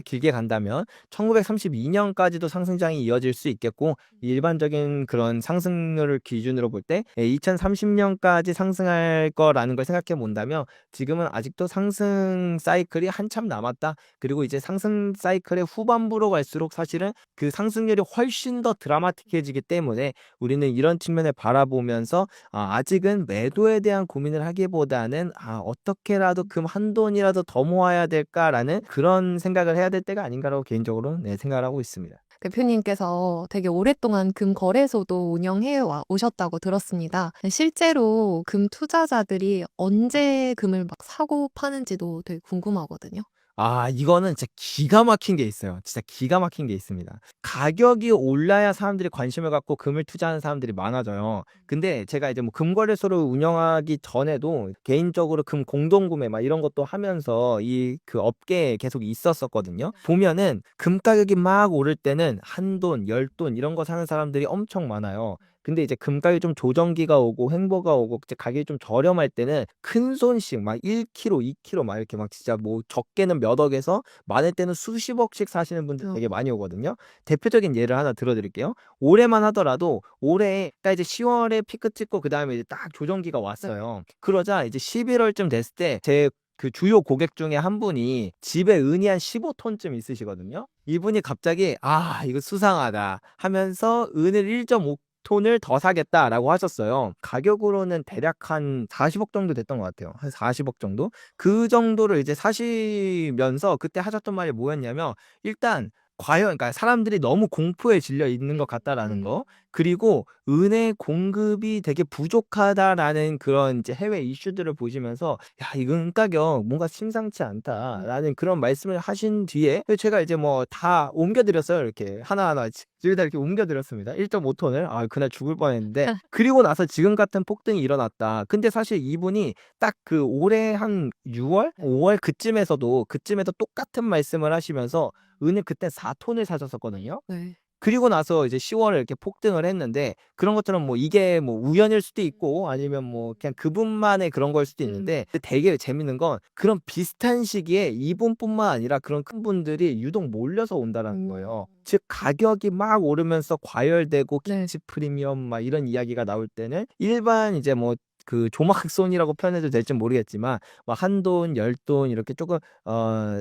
길게 간다면 1932년까지도 상승장이 이어질 수 있겠고, 일반적인 그런 상승률을 기준으로 볼 때 2030년까지 상승할 거라는 걸 생각해 본다면 지금은 아직도 상승 사이클이 한참 남았다. 그리고 이제 상승 사이클의 후반부로 갈수록 사실은 그 상승률이 훨씬 더 드라마틱해지기 때문에 우리는 이런 측면을 바라보면서 아직은 매도에 대한 고민을 하기보다는 어떻게라도 금 한 돈이라도 더 모아야 될까라는 그런 생각을 해야 될 때가 아닌가라고 개인적으로 생각을 하고 있습니다. 대표님께서 되게 오랫동안 금 거래소도 운영해 오셨다고 들었습니다. 실제로 금 투자자들이 언제 금을 막 사고 파는지도 되게 궁금하거든요. 이거는 진짜 기가 막힌 게 있어요. 진짜 기가 막힌 게 있습니다. 가격이 올라야 사람들이 관심을 갖고 금을 투자하는 사람들이 많아져요. 근데 제가 이제 뭐 금거래소를 운영하기 전에도 개인적으로 금 공동구매 막 이런 것도 하면서 이 그 업계에 계속 있었었거든요. 보면은 금 가격이 막 오를 때는 한 돈, 10돈 이런 거 사는 사람들이 엄청 많아요. 근데 이제 금 가격이 좀 조정기가 오고 횡보가 오고 이제 가격이 좀 저렴할 때는 큰 손씩 막 1kg, 2kg 막 이렇게 막 진짜 뭐 적게는 몇 억에서 많을 때는 수십억씩 사시는 분들 되게 많이 오거든요. 대표적인 예를 하나 들어드릴게요. 올해만 하더라도 올해 딱 이제 10월에 피크 찍고 그 다음에 이제 딱 조정기가 왔어요. 그러자 이제 11월쯤 됐을 때 제 그 주요 고객 중에 한 분이 집에 은이 한 15톤쯤 있으시거든요. 이분이 갑자기 이거 수상하다 하면서 은을 1.5톤을 더 사겠다라고 하셨어요. 가격으로는 대략 한 40억 정도 됐던 것 같아요. 한 40억 정도? 그 정도를 이제 사시면서 그때 하셨던 말이 뭐였냐면, 일단 그러니까 사람들이 너무 공포에 질려 있는 것 같다라는 거, 그리고 은의 공급이 되게 부족하다라는 그런 이제 해외 이슈들을 보시면서 이 은 가격 뭔가 심상치 않다라는 그런 말씀을 하신 뒤에 제가 이제 뭐 다 옮겨드렸어요. 이렇게 하나하나 집에 다 이렇게 옮겨드렸습니다. 1.5톤을. 그날 죽을 뻔했는데 그리고 나서 지금 같은 폭등이 일어났다. 근데 사실 이분이 딱 그 올해 한 6월, 5월 그쯤에서 똑같은 말씀을 하시면서 은을 그때 4톤을 사셨었거든요. 네. 그리고 나서 이제 10월에 이렇게 폭등을 했는데, 그런 것처럼 뭐 이게 뭐 우연일 수도 있고 아니면 뭐 그냥 그분만의 그런 걸 수도 있는데, 근데 되게 재밌는 건 그런 비슷한 시기에 이분뿐만 아니라 그런 큰 분들이 유독 몰려서 온다라는 거예요. 즉 가격이 막 오르면서 과열되고 네. 기치 프리미엄 막 이런 이야기가 나올 때는 일반 이제 뭐 그 조막손이라고 표현해도 될지 모르겠지만 막 한돈, 10돈 이렇게 조금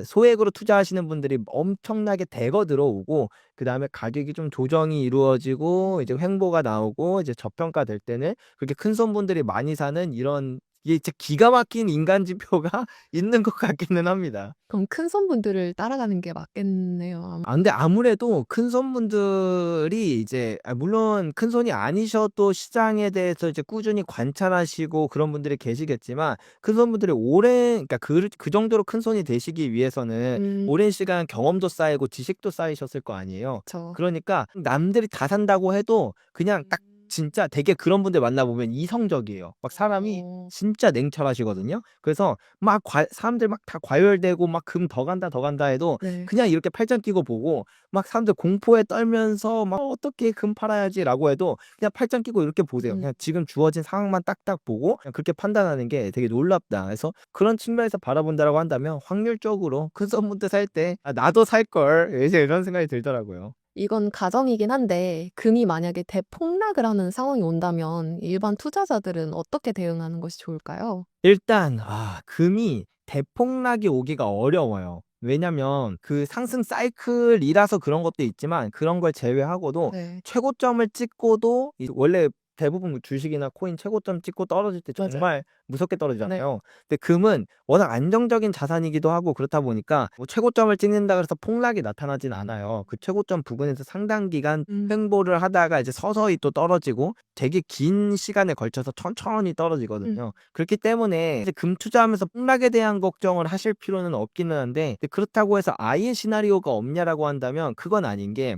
소액으로 투자하시는 분들이 엄청나게 대거 들어오고, 그다음에 가격이 좀 조정이 이루어지고 이제 횡보가 나오고 이제 저평가될 때는 그렇게 큰 손분들이 많이 사는, 이런 이게 진짜 기가 막힌 인간 지표가 있는 것 같기는 합니다. 그럼 큰 손분들을 따라가는 게 맞겠네요. 근데 아무래도 큰 손분들이 이제 물론 큰 손이 아니셔도 시장에 대해서 이제 꾸준히 관찰하시고 그런 분들이 계시겠지만, 큰 손분들이 그러니까 그 정도로 큰 손이 되시기 위해서는 오랜 시간 경험도 쌓이고 지식도 쌓이셨을 거 아니에요. 그렇죠. 그러니까 남들이 다 산다고 해도 그냥 딱 진짜 되게 그런 분들 만나보면 이성적이에요. 막 사람이 진짜 냉철하시거든요. 그래서 막 사람들 막 다 과열되고 막 금 더 간다 해도 네. 그냥 이렇게 팔짱 끼고 보고, 막 사람들 공포에 떨면서 막 어떻게 금 팔아야지라고 해도 그냥 팔짱 끼고 이렇게 보세요. 그냥 지금 주어진 상황만 딱딱 보고 그냥 그렇게 판단하는 게 되게 놀랍다. 그래서 그런 측면에서 바라본다라고 한다면 확률적으로 큰 선분들 살 때 나도 살 걸, 이제 이런 생각이 들더라고요. 이건 가정이긴 한데 금이 만약에 대폭락을 하는 상황이 온다면 일반 투자자들은 어떻게 대응하는 것이 좋을까요? 일단 금이 대폭락이 오기가 어려워요. 왜냐면 그 상승 사이클이라서 그런 것도 있지만, 그런 걸 제외하고도 네. 최고점을 찍고도 원래 대부분 주식이나 코인 최고점 찍고 떨어질 때 정말 무섭게 떨어지잖아요. 근데 금은 워낙 안정적인 자산이기도 하고 그렇다 보니까 뭐 최고점을 찍는다 그래서 폭락이 나타나진 않아요. 그 최고점 부근에서 상당 기간 횡보를 하다가 이제 서서히 또 떨어지고 되게 긴 시간에 걸쳐서 천천히 떨어지거든요. 그렇기 때문에 이제 금 투자하면서 폭락에 대한 걱정을 하실 필요는 없기는 한데, 근데 그렇다고 해서 아예 시나리오가 없냐라고 한다면 그건 아닌 게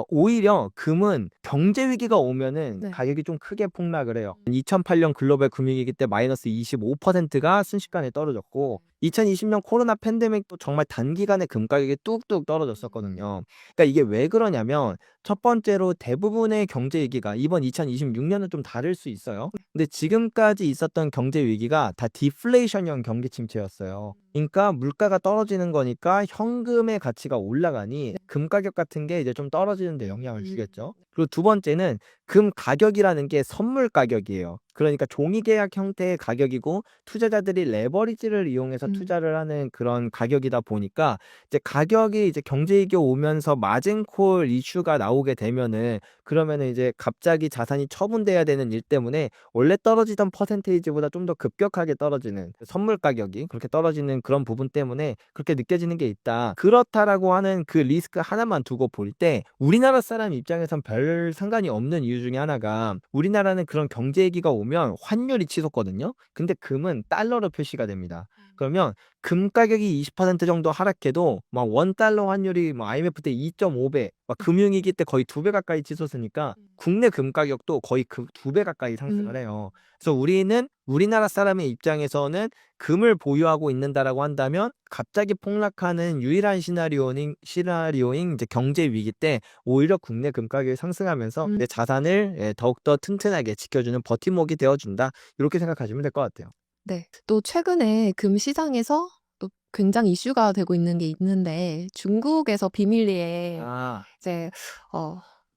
오히려 금은 경제 위기가 오면은 네. 가격이 좀 크게 폭락을 해요. 2008년 글로벌 금융위기 때 마이너스 25%가 순식간에 떨어졌고 2020년 코로나 팬데믹도 정말 단기간에 금 가격이 뚝뚝 떨어졌었거든요. 그러니까 이게 왜 그러냐면 첫 번째로 대부분의 경제 위기가 이번 2026년은 좀 다를 수 있어요. 근데 지금까지 있었던 경제 위기가 다 디플레이션형 경기 침체였어요. 그러니까 물가가 떨어지는 거니까 현금의 가치가 올라가니 금 가격 같은 게 이제 좀 떨어지는 데 영향을 주겠죠. 그리고 두 번째는 금 가격이라는 게 선물 가격이에요. 그러니까 종이 계약 형태의 가격이고 투자자들이 레버리지를 이용해서 투자를 하는 그런 가격이다 보니까 이제 가격이 이제 경제 위기 오면서 마진콜 이슈가 나오게 되면은 그러면은 이제 갑자기 자산이 처분돼야 되는 일 때문에 원래 떨어지던 퍼센테이지보다 좀 더 급격하게 떨어지는 선물 가격이 그렇게 떨어지는 그런 부분 때문에 그렇게 느껴지는 게 있다. 그렇다라고 하는 그 리스크 하나만 두고 볼 때 우리나라 사람 입장에선 별 상관이 없는 이유 중에 하나가 우리나라는 그런 경제 위기가 오면 환율이 치솟거든요. 근데 금은 달러로 표시가 됩니다. 그러면 금 가격이 20% 정도 하락해도 막 $1 환율이 뭐 IMF 때 2.5배, 막 금융위기 때 거의 2배 가까이 치솟으니까 국내 금 가격도 거의 그 2배 가까이 상승을 해요. 그래서 우리는 우리나라 사람의 입장에서는 금을 보유하고 있는다라고 한다면 갑자기 폭락하는 유일한 시나리오인 이제 경제 위기 때 오히려 국내 금 가격이 상승하면서 내 자산을 더욱더 튼튼하게 지켜주는 버팀목이 되어준다. 이렇게 생각하시면 될 것 같아요. 네. 또 최근에 금 시장에서 또 굉장히 이슈가 되고 있는 게 있는데 중국에서 비밀리에 아, 이제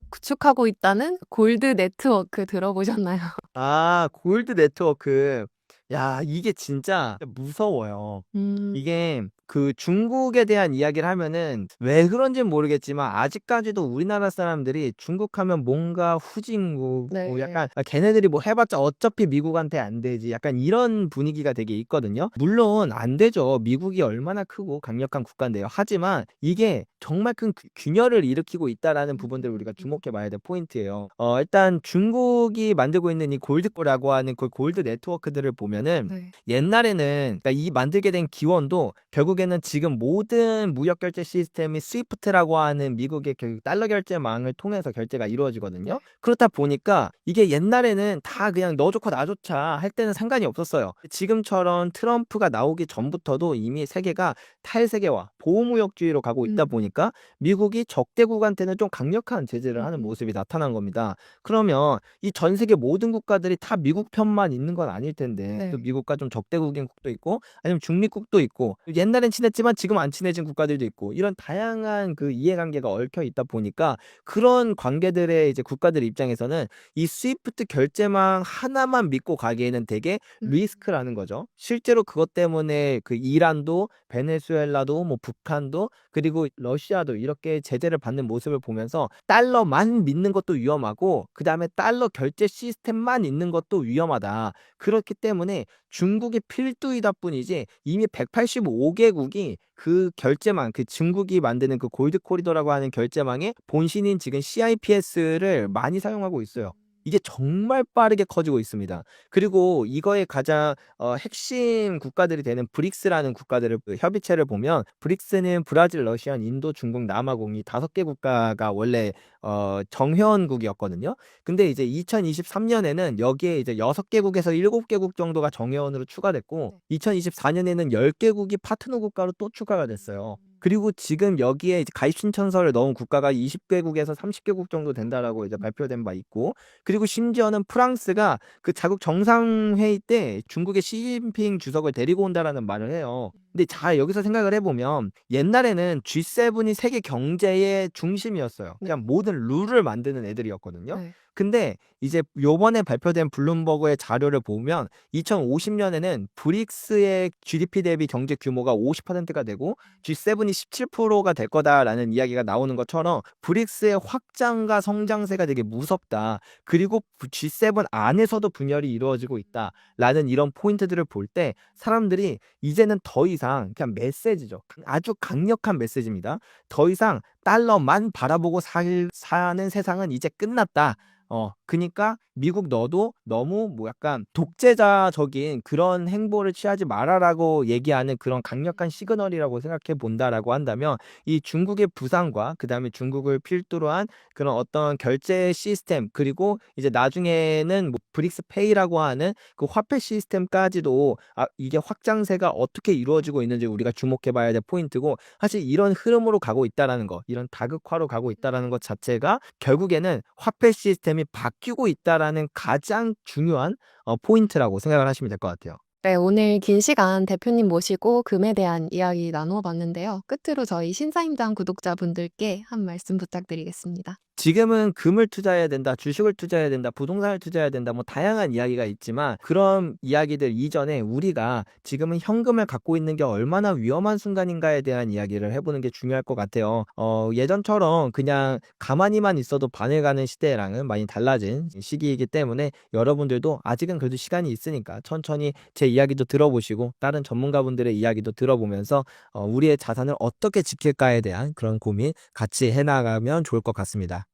구축하고 있다는 골드 네트워크 들어보셨나요? 골드 네트워크. 야, 이게 진짜 무서워요. 이게 그 중국에 대한 이야기를 하면은 왜 그런지는 모르겠지만 아직까지도 우리나라 사람들이 중국 하면 뭔가 후진국 네. 뭐 약간 걔네들이 뭐 해봤자 어차피 미국한테 안 되지 약간 이런 분위기가 되게 있거든요. 물론 안 되죠. 미국이 얼마나 크고 강력한 국가인데요. 하지만 이게 정말 큰 균열을 일으키고 있다라는 부분들을 우리가 주목해 봐야 될 포인트예요. 일단 중국이 만들고 있는 이 골드라고 하는 그 골드 네트워크들을 보면은 네. 옛날에는 그러니까 이 만들게 된 기원도 결국에는 지금 모든 무역 결제 시스템이 스위프트라고 하는 미국의 결국 달러 결제망을 통해서 결제가 이루어지거든요. 그렇다 보니까 이게 옛날에는 다 그냥 너 좋고 나 좋자 할 때는 상관이 없었어요. 지금처럼 트럼프가 나오기 전부터도 이미 세계가 탈세계화, 보호무역주의로 가고 있다 보니까 미국이 적대국한테는 좀 강력한 제재를 하는 모습이 나타난 겁니다. 그러면 이 전 세계 모든 국가들이 다 미국 편만 있는 건 아닐 텐데 네. 또 미국과 좀 적대국인 국도 있고 아니면 중립국도 있고 옛날엔 친했지만 지금 안 친해진 국가들도 있고 이런 다양한 그 이해관계가 얽혀 있다 보니까 그런 관계들의 이제 국가들 입장에서는 이 스위프트 결제망 하나만 믿고 가기에는 되게 리스크라는 거죠. 실제로 그것 때문에 그 이란도 베네수엘라도 뭐 북한도 그리고 러시아도 이렇게 제재를 받는 모습을 보면서 달러만 믿는 것도 위험하고 그다음에 달러 결제 시스템만 있는 것도 위험하다. 그렇기 때문에 중국이 필두이다 뿐이지 이미 185개국이 그 결제망, 그 중국이 만드는 그 골드 코리도라고 하는 결제망의 본신인 지금 CIPS를 많이 사용하고 있어요. 이게 정말 빠르게 커지고 있습니다. 그리고 이거의 가장 핵심 국가들이 되는 브릭스라는 국가들을 협의체를 보면 브릭스는 브라질, 러시아, 인도, 중국, 남아공 이 5개 국가가 원래 정회원국이었거든요. 근데 이제 2023년에는 여기에 이제 6개국에서 7개국 정도가 정회원으로 추가됐고 2024년에는 10개국이 파트너 국가로 또 추가가 됐어요. 그리고 지금 여기에 이제 가입 신청서를 넣은 국가가 20개국에서 30개국 정도 된다라고 이제 발표된 바 있고 그리고 심지어는 프랑스가 그 자국 정상회의 때 중국의 시진핑 주석을 데리고 온다라는 말을 해요. 근데 자 여기서 생각을 해보면 옛날에는 G7이 세계 경제의 중심이었어요. 그냥 모든 룰을 만드는 애들이었거든요. 네. 근데 이제 요번에 발표된 블룸버그의 자료를 보면 2050년에는 브릭스의 GDP 대비 경제 규모가 50%가 되고 G7이 17%가 될 거다라는 이야기가 나오는 것처럼 브릭스의 확장과 성장세가 되게 무섭다. 그리고 G7 안에서도 분열이 이루어지고 있다라는 이런 포인트들을 볼 때 사람들이 이제는 더 이상 그냥 메시지죠. 아주 강력한 메시지입니다. 더 이상 달러만 바라보고 사는 세상은 이제 끝났다. 그니까 미국 너도 너무 뭐 약간 독재자적인 그런 행보를 취하지 말아라고 얘기하는 그런 강력한 시그널이라고 생각해 본다라고 한다면 이 중국의 부상과 그다음에 중국을 필두로 한 그런 어떤 결제 시스템 그리고 이제 나중에는 뭐 브릭스 페이라고 하는 그 화폐 시스템까지도 이게 확장세가 어떻게 이루어지고 있는지 우리가 주목해 봐야 될 포인트고 사실 이런 흐름으로 가고 있다라는 거, 이런 다극화로 가고 있다라는 것 자체가 결국에는 화폐 시스템이 바뀌고 있다라는 가장 중요한 포인트라고 생각을 하시면 될 것 같아요. 네, 오늘 긴 시간 대표님 모시고 금에 대한 이야기 나누어 봤는데요. 끝으로 저희 신사임당 구독자분들께 한 말씀 부탁드리겠습니다. 지금은 금을 투자해야 된다, 주식을 투자해야 된다, 부동산을 투자해야 된다, 뭐 다양한 이야기가 있지만 그런 이야기들 이전에 우리가 지금은 현금을 갖고 있는 게 얼마나 위험한 순간인가에 대한 이야기를 해보는 게 중요할 것 같아요. 예전처럼 그냥 가만히만 있어도 반을 가는 시대랑은 많이 달라진 시기이기 때문에 여러분들도 아직은 그래도 시간이 있으니까 천천히 제 이야기도 들어보시고 다른 전문가분들의 이야기도 들어보면서 우리의 자산을 어떻게 지킬까에 대한 그런 고민 같이 해나가면 좋을 것 같습니다.